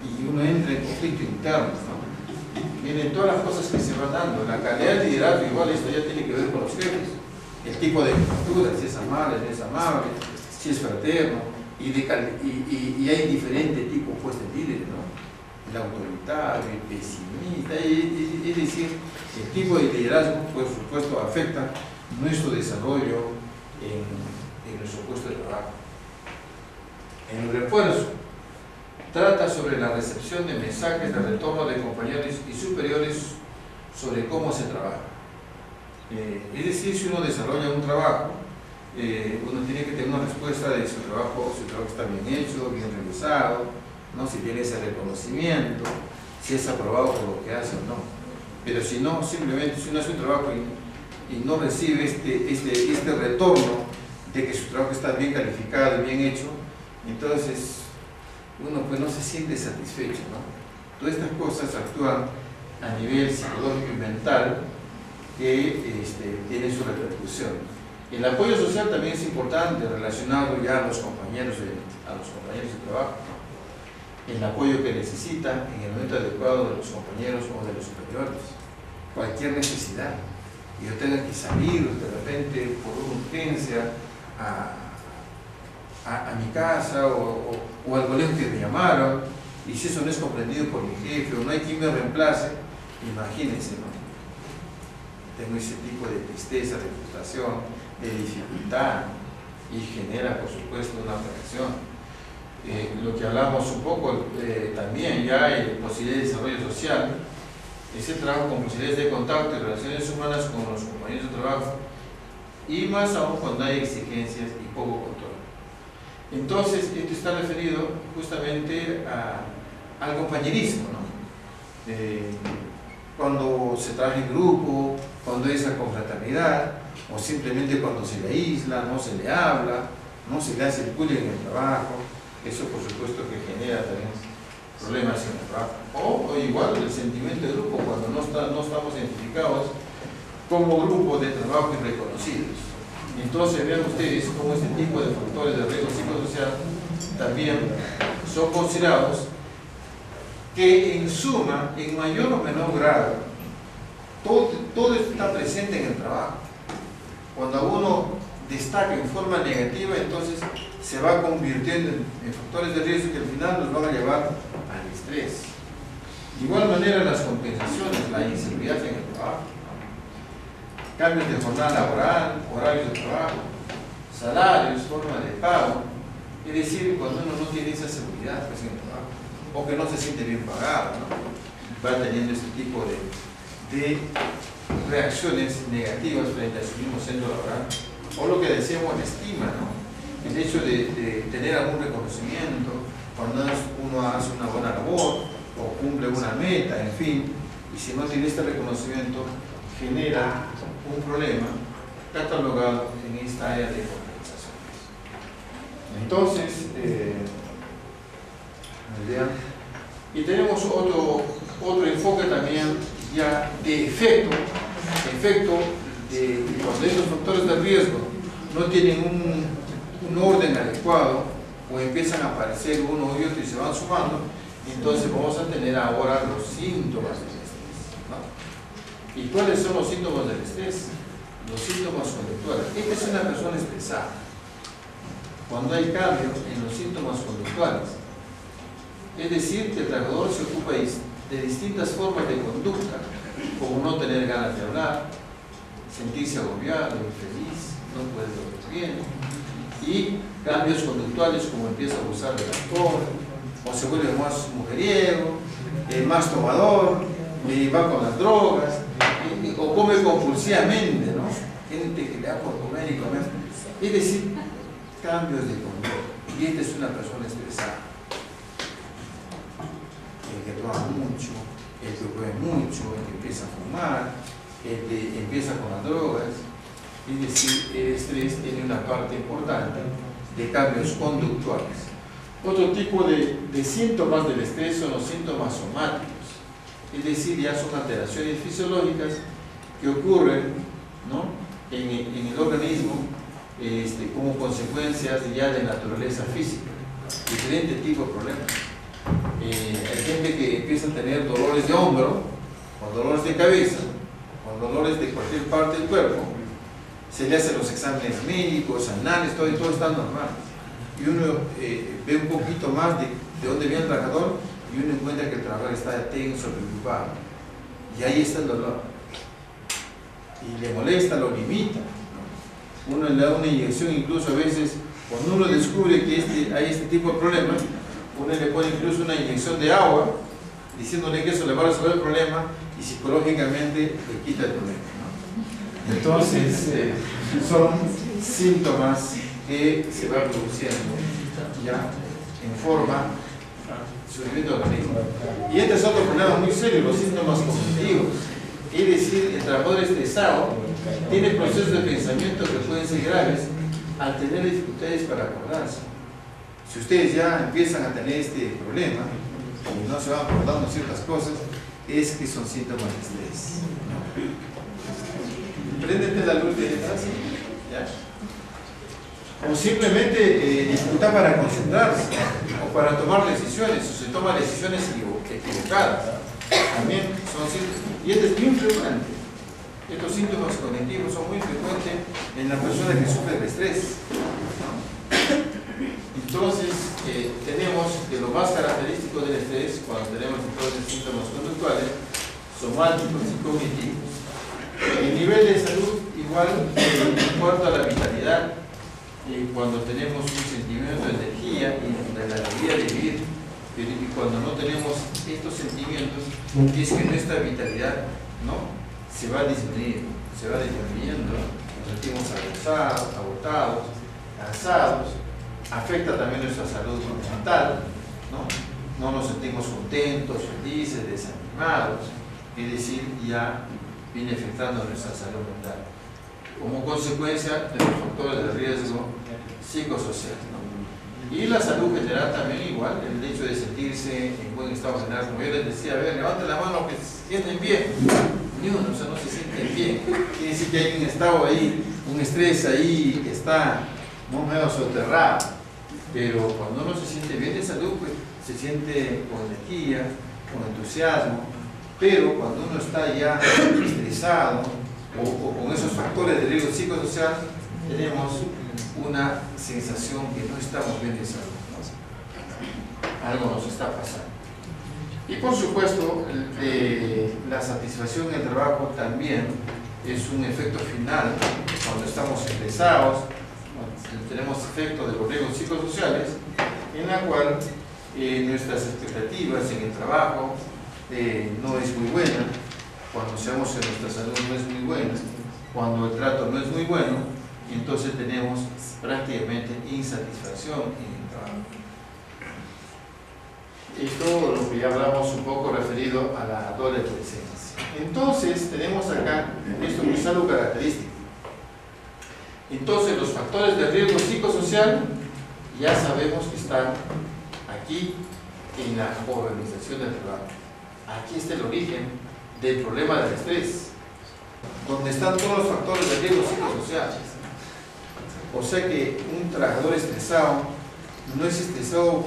Y uno entra en conflicto interno, ¿no? Miren todas las cosas que se van dando. La calidad de liderazgo, igual esto ya tiene que ver con los jefes. El tipo de cultura, si es amable, si es amable, si es fraterno. Y hay diferentes tipos pues, de líderes, ¿no? El autoritario, el pesimista, es decir, el tipo de liderazgo, por supuesto, afecta nuestro desarrollo en nuestro puesto de trabajo. En el refuerzo, trata sobre la recepción de mensajes de retorno de compañeros y superiores sobre cómo se trabaja. Es decir, si uno desarrolla un trabajo, uno tiene que tener una respuesta de si su trabajo está bien hecho, bien realizado, ¿no? Si tiene ese reconocimiento, si es aprobado por lo que hace o no. Pero si no, simplemente si uno hace un trabajo y no recibe este retorno de que su trabajo está bien calificado y bien hecho, entonces uno pues no se siente satisfecho, ¿no? Todas estas cosas actúan a nivel psicológico y mental que tienen su repercusión. El apoyo social también es importante, relacionado ya a los compañeros de trabajo, ¿no? El apoyo que necesitan en el momento adecuado de los compañeros o de los superiores, cualquier necesidad, que yo tenga que salir de repente por una urgencia a mi casa o al colegio que me llamaron, y si eso no es comprendido por mi jefe o no hay quien me reemplace, imagínense, ¿no? Tengo ese tipo de tristeza, de frustración, de dificultad, y genera por supuesto una reacción. Lo que hablamos un poco también ya hay posibilidades de desarrollo social, ese trabajo con posibilidades de contacto y relaciones humanas con los compañeros de trabajo, y más aún cuando hay exigencias y poco control. Entonces, esto está referido justamente al compañerismo, ¿no? Cuando se trabaja en grupo, cuando hay esa confraternidad, o simplemente cuando se le aísla, no se le habla, no se le hace el bullying en el trabajo, eso por supuesto que genera también problemas en el trabajo. O igual el sentimiento de grupo, cuando no estamos identificados como grupo de trabajo y reconocidos. Entonces vean ustedes cómo este tipo de factores de riesgo psicosocial también son considerados que en suma, en mayor o menor grado, todo esto está presente en el trabajo. Cuando uno destaca en forma negativa, entonces se va convirtiendo en factores de riesgo que al final nos van a llevar al estrés. De igual manera las compensaciones, la inseguridad en el trabajo, cambios de jornada laboral, horarios de trabajo, salarios, forma de pago, es decir, cuando uno no tiene esa seguridad pues, en el trabajo, o que no se siente bien pagado, ¿no? Va teniendo este tipo de reacciones negativas frente a su mismo centro laboral, o lo que decíamos la estima, ¿no? El hecho de tener algún reconocimiento, cuando uno hace una buena labor, o cumple una meta, en fin, y si no tiene este reconocimiento, genera un problema catalogado en esta área de compensaciones. Entonces, y tenemos otro enfoque también ya de efecto de cuando esos factores de riesgo no tienen un orden adecuado o empiezan a aparecer uno y otro y se van sumando, entonces vamos a tener ahora los síntomas del estrés, ¿no? ¿Y cuáles son los síntomas del estrés? Los síntomas conductuales. Esta es una persona estresada. Cuando hay cambios en los síntomas conductuales, es decir, que el trabajador se ocupa de distintas formas de conducta, como no tener ganas de hablar, sentirse agobiado, infeliz, no puede dormir bien, y cambios conductuales como empieza a abusar del alcohol, o se vuelve más mujeriego, más tomador, va con las drogas, o come compulsivamente, ¿no? Gente que le da por comer y comer. Es decir, cambios de conducta. Y esta es una persona estresada. El que toma mucho, el que bebe mucho, el que empieza a fumar, el que empieza con las drogas. Es decir, el estrés tiene una parte importante de cambios conductuales. Otro tipo de síntomas del estrés son los síntomas somáticos, es decir, ya son alteraciones fisiológicas que ocurren, ¿no? en el organismo como consecuencias ya de naturaleza física, diferente tipo de problemas. Hay gente que empieza a tener dolores de hombro, o dolores de cabeza, o dolores de cualquier parte del cuerpo, se le hacen los exámenes médicos, anales, todo está normal. Y uno ve un poquito más de dónde viene el trabajador y uno encuentra que el trabajador está tenso, preocupado. Y ahí está el dolor. Y le molesta, lo limita. Uno le da una inyección, incluso a veces, cuando uno descubre que hay este tipo de problemas, uno le pone incluso una inyección de agua, diciéndole que eso le va a resolver el problema y psicológicamente le quita el problema, ¿no? Entonces, son síntomas que se van produciendo ya en forma de sufrimiento del organismo. Y este es otro problema muy serio, los síntomas cognitivos. Es decir, el trabajador estresado tiene procesos de pensamiento que pueden ser graves al tener dificultades para acordarse. Si ustedes ya empiezan a tener este problema y no se van acordando ciertas cosas, es que son síntomas de estrés. Préndete la luz de esta, ¿ya? O simplemente dificultad para concentrarse o para tomar decisiones, o se toman decisiones equivocadas. También son síntomas. Y esto es bien frecuente. Estos síntomas cognitivos son muy frecuentes en la persona que sufre de estrés, ¿no? Entonces, tenemos que lo más característico del estrés, cuando tenemos entonces síntomas conductuales, somáticos y cognitivos. El nivel de salud, igual, en cuanto a la vitalidad, cuando tenemos un sentimiento de energía y de la alegría de vivir, y cuando no tenemos estos sentimientos, es que nuestra vitalidad, ¿no?, se va disminuyendo, se va disminuyendo, nos sentimos agotados, cansados, afecta también nuestra salud mental, ¿no? No nos sentimos contentos, felices, desanimados, es decir, ya viene afectando nuestra salud mental, como consecuencia de los factores de riesgo psicosocial, ¿no? Y la salud general también igual, el hecho de sentirse en buen estado general, como yo les decía, a ver, levanten la mano que se sienten bien. Ni uno, o sea, no se sienten bien. Quiere decir que hay un estado ahí, un estrés ahí que está muy medio soterrado. Pero cuando uno se siente bien de salud, pues se siente con energía, con entusiasmo. Pero cuando uno está ya estresado o con esos factores de riesgo psicosocial, tenemos una sensación que no estamos bien de salud, ¿no? Algo nos está pasando. Y por supuesto, la satisfacción en el trabajo también es un efecto final cuando estamos estresados, cuando tenemos efecto de los riesgos psicosociales, en la cual nuestras expectativas en el trabajo no es muy buena, cuando sabemos que nuestra salud no es muy buena, cuando el trato no es muy bueno, entonces tenemos prácticamente insatisfacción en el trabajo. Esto lo que ya hablamos un poco referido a la adolescencia. Entonces tenemos acá esto que es algo característico. Entonces los factores de riesgo psicosocial ya sabemos que están aquí en la organización del trabajo. Aquí está el origen del problema del estrés, donde están todos los factores de riesgo psicosocial. O sea que un trabajador estresado no es estresado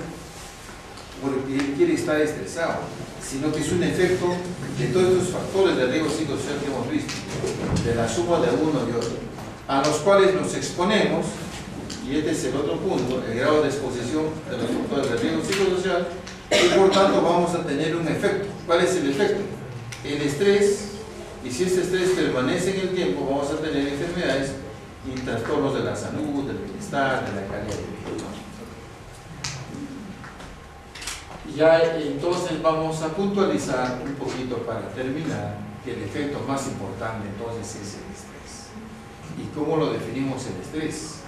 porque él quiere estar estresado, sino que es un efecto de todos estos factores de riesgo psicosocial que hemos visto, de la suma de uno y otro, a los cuales nos exponemos, y este es el otro punto, el grado de exposición de los factores de riesgo psicosocial, y por tanto vamos a tener un efecto. ¿Cuál es el efecto? El estrés, y si este estrés permanece en el tiempo, vamos a tener enfermedades y trastornos de la salud, del bienestar, de la calidad de vida. Ya entonces vamos a puntualizar un poquito para terminar que el efecto más importante entonces es el estrés. ¿Y cómo lo definimos el estrés?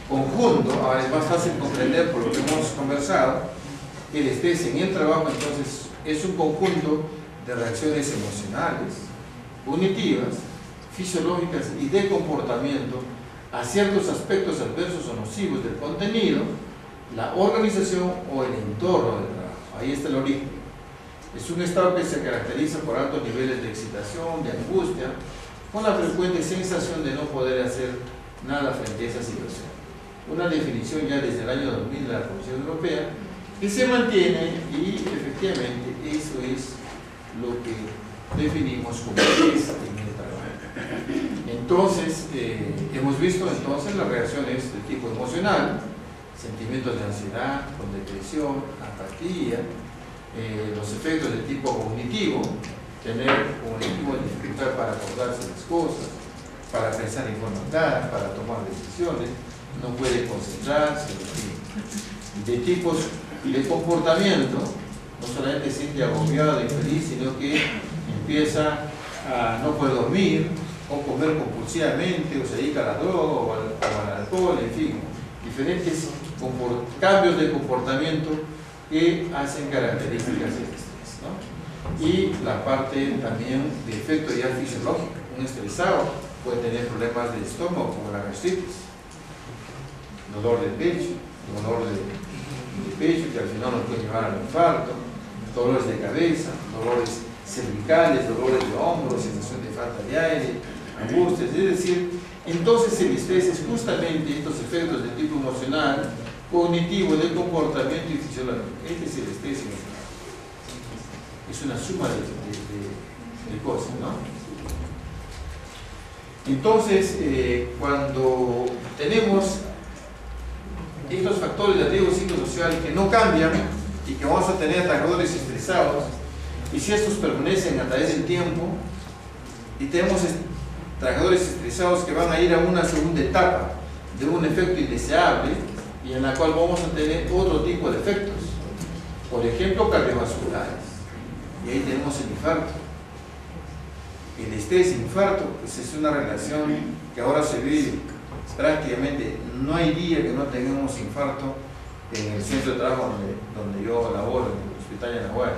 Conjunto, ahora es más fácil comprender por lo que hemos conversado, que el estrés en el trabajo entonces es un conjunto de reacciones emocionales, cognitivas, fisiológicas y de comportamiento a ciertos aspectos adversos o nocivos del contenido, la organización o el entorno del trabajo. Ahí está el origen. Es un estado que se caracteriza por altos niveles de excitación, de angustia, con la frecuente sensación de no poder hacer nada frente a esa situación. Una definición ya desde el año 2000 de la Comisión Europea que se mantiene y efectivamente eso es lo que definimos como estrés en el trabajo. Entonces, hemos visto entonces las reacciones de tipo emocional, sentimientos de ansiedad, con depresión, apatía, los efectos de tipo cognitivo, tener cognitivo dificultad para acordarse las cosas, para pensar en forma clara, para tomar decisiones, no puede concentrarse, en fin. De tipos de comportamiento, no solamente se siente agobiado, infeliz, sino que empieza a no poder dormir, o comer compulsivamente, o se dedica a la droga, o al alcohol, en fin, diferentes cambios de comportamiento que hacen características del estrés, ¿no? Y la parte también de efecto ya fisiológico. Un estresado puede tener problemas de estómago, como la gastritis, dolor de pecho, dolor de pecho que al final nos puede llevar al infarto, dolores de cabeza, dolores cervicales, dolores de hombros, sensación de falta de aire, angustias. Es decir, entonces el estrés es justamente estos efectos de tipo emocional, cognitivo, de comportamiento y fisiológico. Este es el estrés emocional. Es una suma de cosas, ¿no? Entonces, cuando tenemos estos factores de riesgo psicosocial que no cambian y que vamos a tener trabajadores estresados, y si estos permanecen a través del tiempo, y tenemos trabajadores estresados que van a ir a una segunda etapa de un efecto indeseable y en la cual vamos a tener otro tipo de efectos, por ejemplo cardiovasculares, y ahí tenemos el infarto. El estrés e infarto pues es una relación que ahora se vive prácticamente, no hay día que no tengamos infarto en el centro de trabajo donde yo laboro, en el hospital de Nahuatl,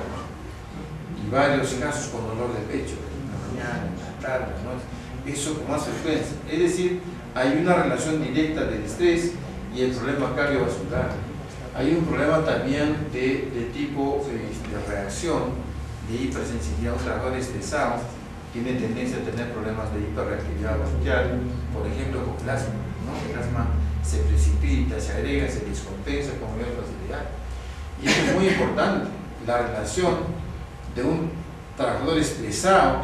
y varios casos con dolor de pecho, en la mañana, en la tarde, en la noche, eso con más frecuencia. Es decir, hay una relación directa del estrés y el problema cardiovascular. Hay un problema también de tipo de reacción, de hipersensibilidad. Un trabajador estresado tiene tendencia a tener problemas de hiperreactividad bronquial, por ejemplo con el asma, ¿no? El asma se precipita, se agrega, se descompensa con mayor facilidad. Y esto es muy importante, la relación de un trabajador estresado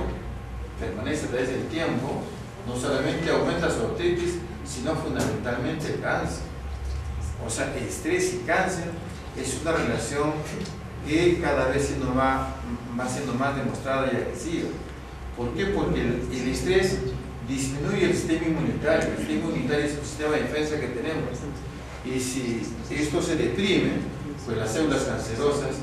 que permanece a través del tiempo, no solamente aumenta su artritis, sino fundamentalmente el cáncer. O sea, el estrés y cáncer es una relación que cada vez va siendo más demostrada y agresiva. ¿Por qué? Porque el estrés disminuye el sistema inmunitario. El sistema inmunitario es un sistema de defensa que tenemos. Y si esto se deprime, pues las células cancerosas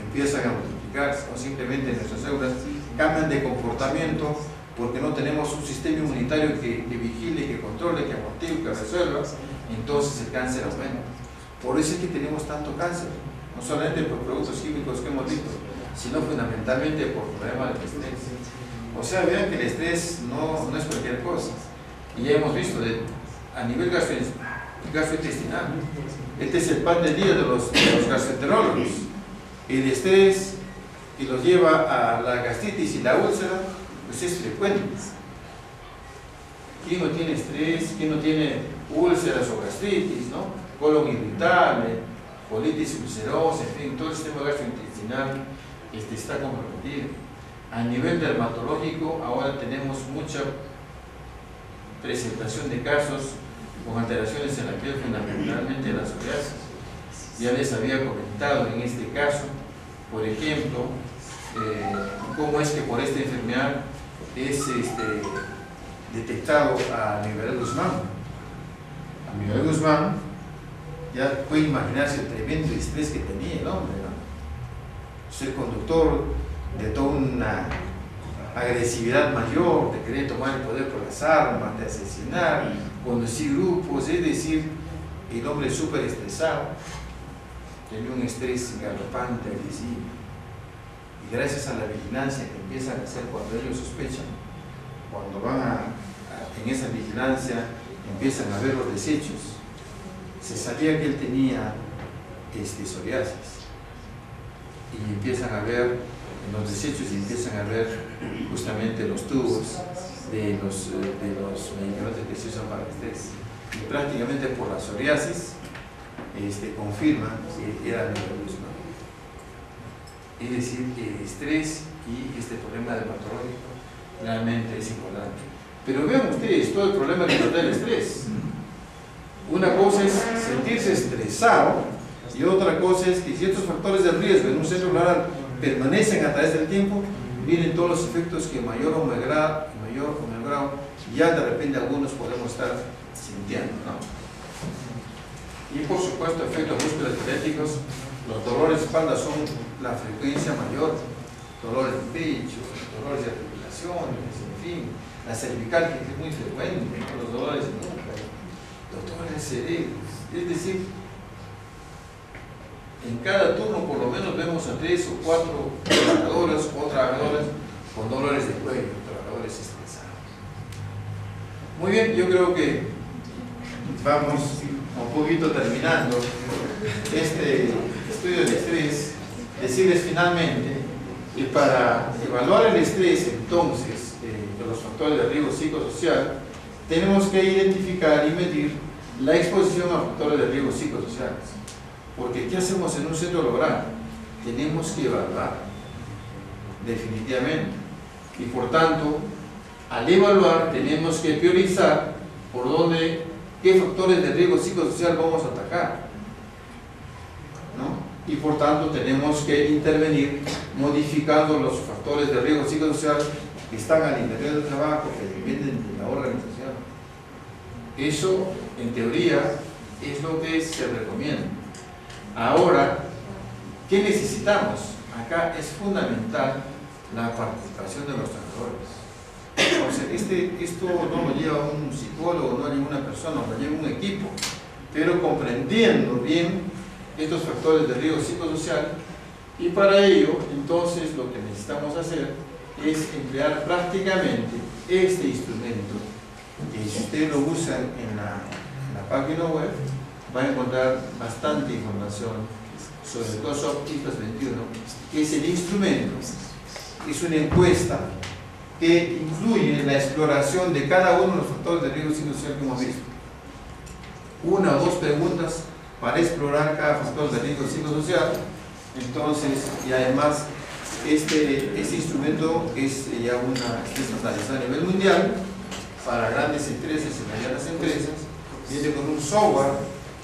empiezan a multiplicarse, o simplemente nuestras células cambian de comportamiento porque no tenemos un sistema inmunitario que vigile, que controle, que amortigue, que resuelva. Entonces el cáncer aumenta. Por eso es que tenemos tanto cáncer, no solamente por productos químicos que hemos visto, sino fundamentalmente por problemas del estrés. O sea, vean que el estrés no es cualquier cosa. Y ya hemos visto a nivel gastrointestinal. Este es el pan del día de los gastroenterólogos. El estrés que los lleva a la gastritis y la úlcera, pues es frecuente. ¿Quién no tiene estrés? ¿Quién no tiene úlceras o gastritis, ¿no? Colon irritable, colitis ulcerosa, en fin, todo el sistema gastrointestinal está comprometido. A nivel dermatológico, ahora tenemos mucha presentación de casos con alteraciones en la piel, fundamentalmente la psoriasis. Ya les había comentado en este caso, por ejemplo, cómo es que por esta enfermedad es detectado a Miguel Guzmán. A Miguel Guzmán ya puede imaginarse el tremendo estrés que tenía el hombre, ¿no? Ser conductor de toda una agresividad mayor, de querer tomar el poder por las armas, de asesinar, conducir grupos, es decir, el hombre súper estresado, tenía un estrés galopante, agresivo. Y gracias a la vigilancia que empiezan a hacer cuando ellos sospechan, cuando van en esa vigilancia, empiezan a ver los desechos. Se sabía que él tenía psoriasis. Y empiezan a ver en los desechos y empiezan a ver justamente los tubos de los medicamentos que se usan para el estrés. y prácticamente por la psoriasis confirman que era microbius, ¿no? Es decir, que el estrés y este problema dermatológico realmente es importante. Pero vean ustedes todo el problema que nos da el estrés. Una cosa es sentirse estresado y otra cosa es que ciertos factores de riesgo en un centro laboral permanecen a través del tiempo, vienen todos los efectos que en mayor o menor grado ya de repente algunos podemos estar sintiendo, ¿no? Y por supuesto efectos musculoesqueléticos, los dolores de espalda son la frecuencia mayor, dolores de pecho, dolores de articulaciones, en fin, la cervical que es muy frecuente, los dolores de nuca, los dolores de cerebro, es decir, en cada turno por lo menos vemos a 3 o 4 trabajadores o trabajadoras con dolores de cuello, trabajadores estresados. Muy bien, yo creo que vamos un poquito terminando este estudio del estrés. Decirles finalmente que para evaluar el estrés, entonces, de los factores de riesgo psicosocial, tenemos que identificar y medir la exposición a factores de riesgo psicosociales. Porque ¿qué hacemos en un centro laboral? Tenemos que evaluar, definitivamente. Y por tanto, al evaluar tenemos que priorizar por dónde, qué factores de riesgo psicosocial vamos a atacar, ¿no? Y por tanto tenemos que intervenir modificando los factores de riesgo psicosocial que están al interior del trabajo, que dependen de la organización. Eso, en teoría, es lo que se recomienda. Ahora, ¿qué necesitamos? Acá es fundamental la participación de los trabajadores. O sea, esto no lo lleva un psicólogo, no lo lleva una persona, lo lleva un equipo, pero comprendiendo bien estos factores de riesgo psicosocial, y para ello, entonces, lo que necesitamos hacer es emplear prácticamente este instrumento, que si ustedes lo usan en la página web, va a encontrar bastante información sobre el COSOP IFAS 21, que es el instrumento, es una encuesta que incluye la exploración de cada uno de los factores de riesgo psicosocial que hemos visto. 1 o 2 preguntas para explorar cada factor de riesgo psicosocial. Entonces, y además, este instrumento es ya estandarizado a nivel mundial para grandes empresas y medianas empresas. Viene con un software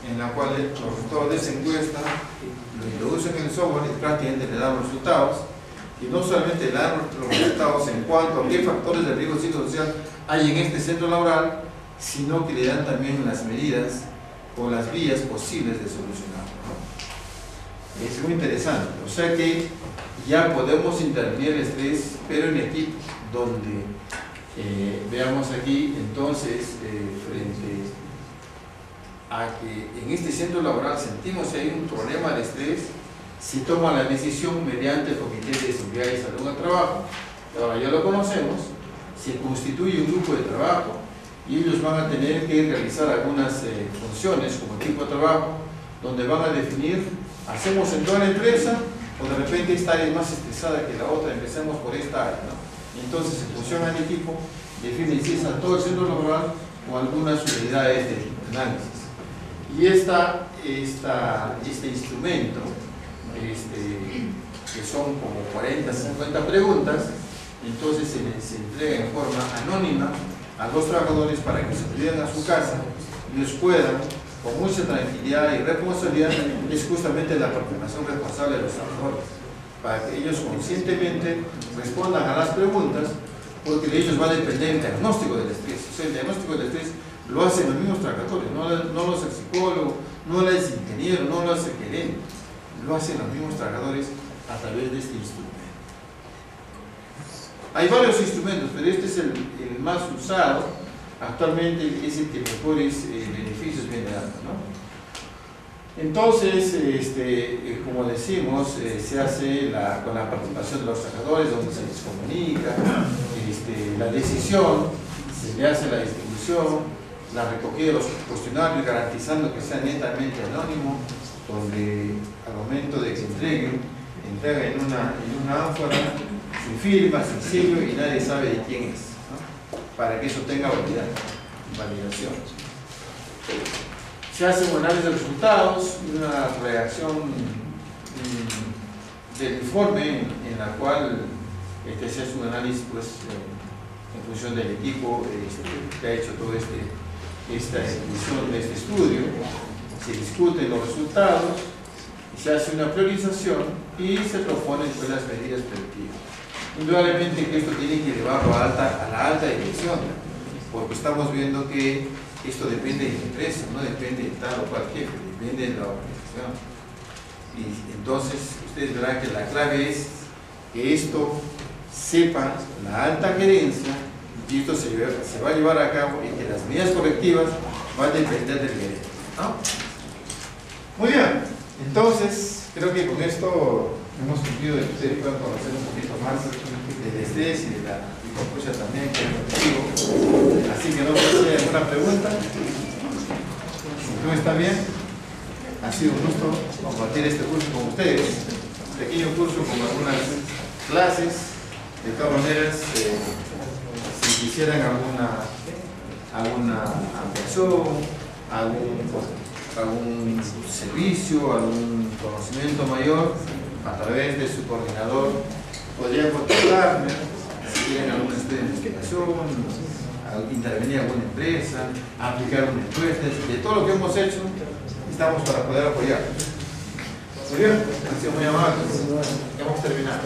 en la cual los resultados de esa encuesta lo introducen en el software y prácticamente le dan los resultados. Y no solamente le dan los resultados en cuanto a qué factores de riesgo psicosocial hay en este centro laboral, sino que le dan también las medidas o las vías posibles de solucionarlo, ¿no? Es muy interesante. O sea que ya podemos intervenir el estrés, pero en equipo, donde veamos aquí entonces frente a que en este centro laboral sentimos que hay un problema de estrés, se toma la decisión mediante el Comité de Seguridad y Salud al Trabajo. Ahora ya lo conocemos, se constituye un grupo de trabajo y ellos van a tener que realizar algunas funciones como equipo de trabajo, donde van a definir, hacemos en toda la empresa o de repente esta área es más estresada que la otra, empecemos por esta área, ¿no? Entonces se funciona el equipo, define si es a todo el centro laboral o algunas unidades de análisis. Y este instrumento, que son como 40, 50 preguntas, entonces se entrega en forma anónima a los trabajadores para que se vayan a su casa y ellos puedan, con mucha tranquilidad y responsabilidad, es justamente la participación responsable de los trabajadores, para que ellos conscientemente respondan a las preguntas, porque de ellos va a depender el diagnóstico del estrés. O sea, el diagnóstico del estrés lo hacen los mismos trabajadores, no lo hace el psicólogo, no lo hace el ingeniero, no lo hace el gerente, lo hacen los mismos trabajadores a través de este instrumento. Hay varios instrumentos, pero este es el más usado actualmente, es el que mejores beneficios viene dando, ¿no? Entonces, como decimos, se hace con la participación de los trabajadores, donde se les comunica la decisión, se le hace la distribución, la recogida de los cuestionarios, garantizando que sea netamente anónimo, donde al momento de que se entrega en una ánfora, sin firma, sin sello, y nadie sabe de quién es, ¿no? Para que eso tenga validación. Se hace un análisis de resultados, una redacción del informe en la cual se hace un análisis pues, en función del equipo que ha hecho toda esta ejecución de este estudio. Se discuten los resultados, se hace una priorización y se proponen pues, las medidas preventivas. Indudablemente que esto tiene que llevarlo a la alta dirección, porque estamos viendo que esto depende de la empresa, no depende de tal o cual jefe, depende de la organización. Y entonces ustedes verán que la clave es que esto sepa la alta gerencia y esto se va a llevar a cabo y que las medidas correctivas van a depender del gerente, ¿no? Muy bien, entonces creo que con esto hemos cumplido de que ustedes puedan conocer un poquito más del estrés y de la hipoxia también, que es el objetivo. Así que no sé si hay alguna pregunta. Si todo está bien, ha sido un gusto compartir este curso con ustedes. Un pequeño curso con algunas clases. De todas maneras, si quisieran alguna ampliación, algún servicio, algún conocimiento mayor, a través de su coordinador, podrían contactarme si tienen alguna estudio de investigación, intervenir en alguna empresa, aplicar una encuesta. De todo lo que hemos hecho, estamos para poder apoyar. Muy bien, han sido muy amables. Hemos terminado.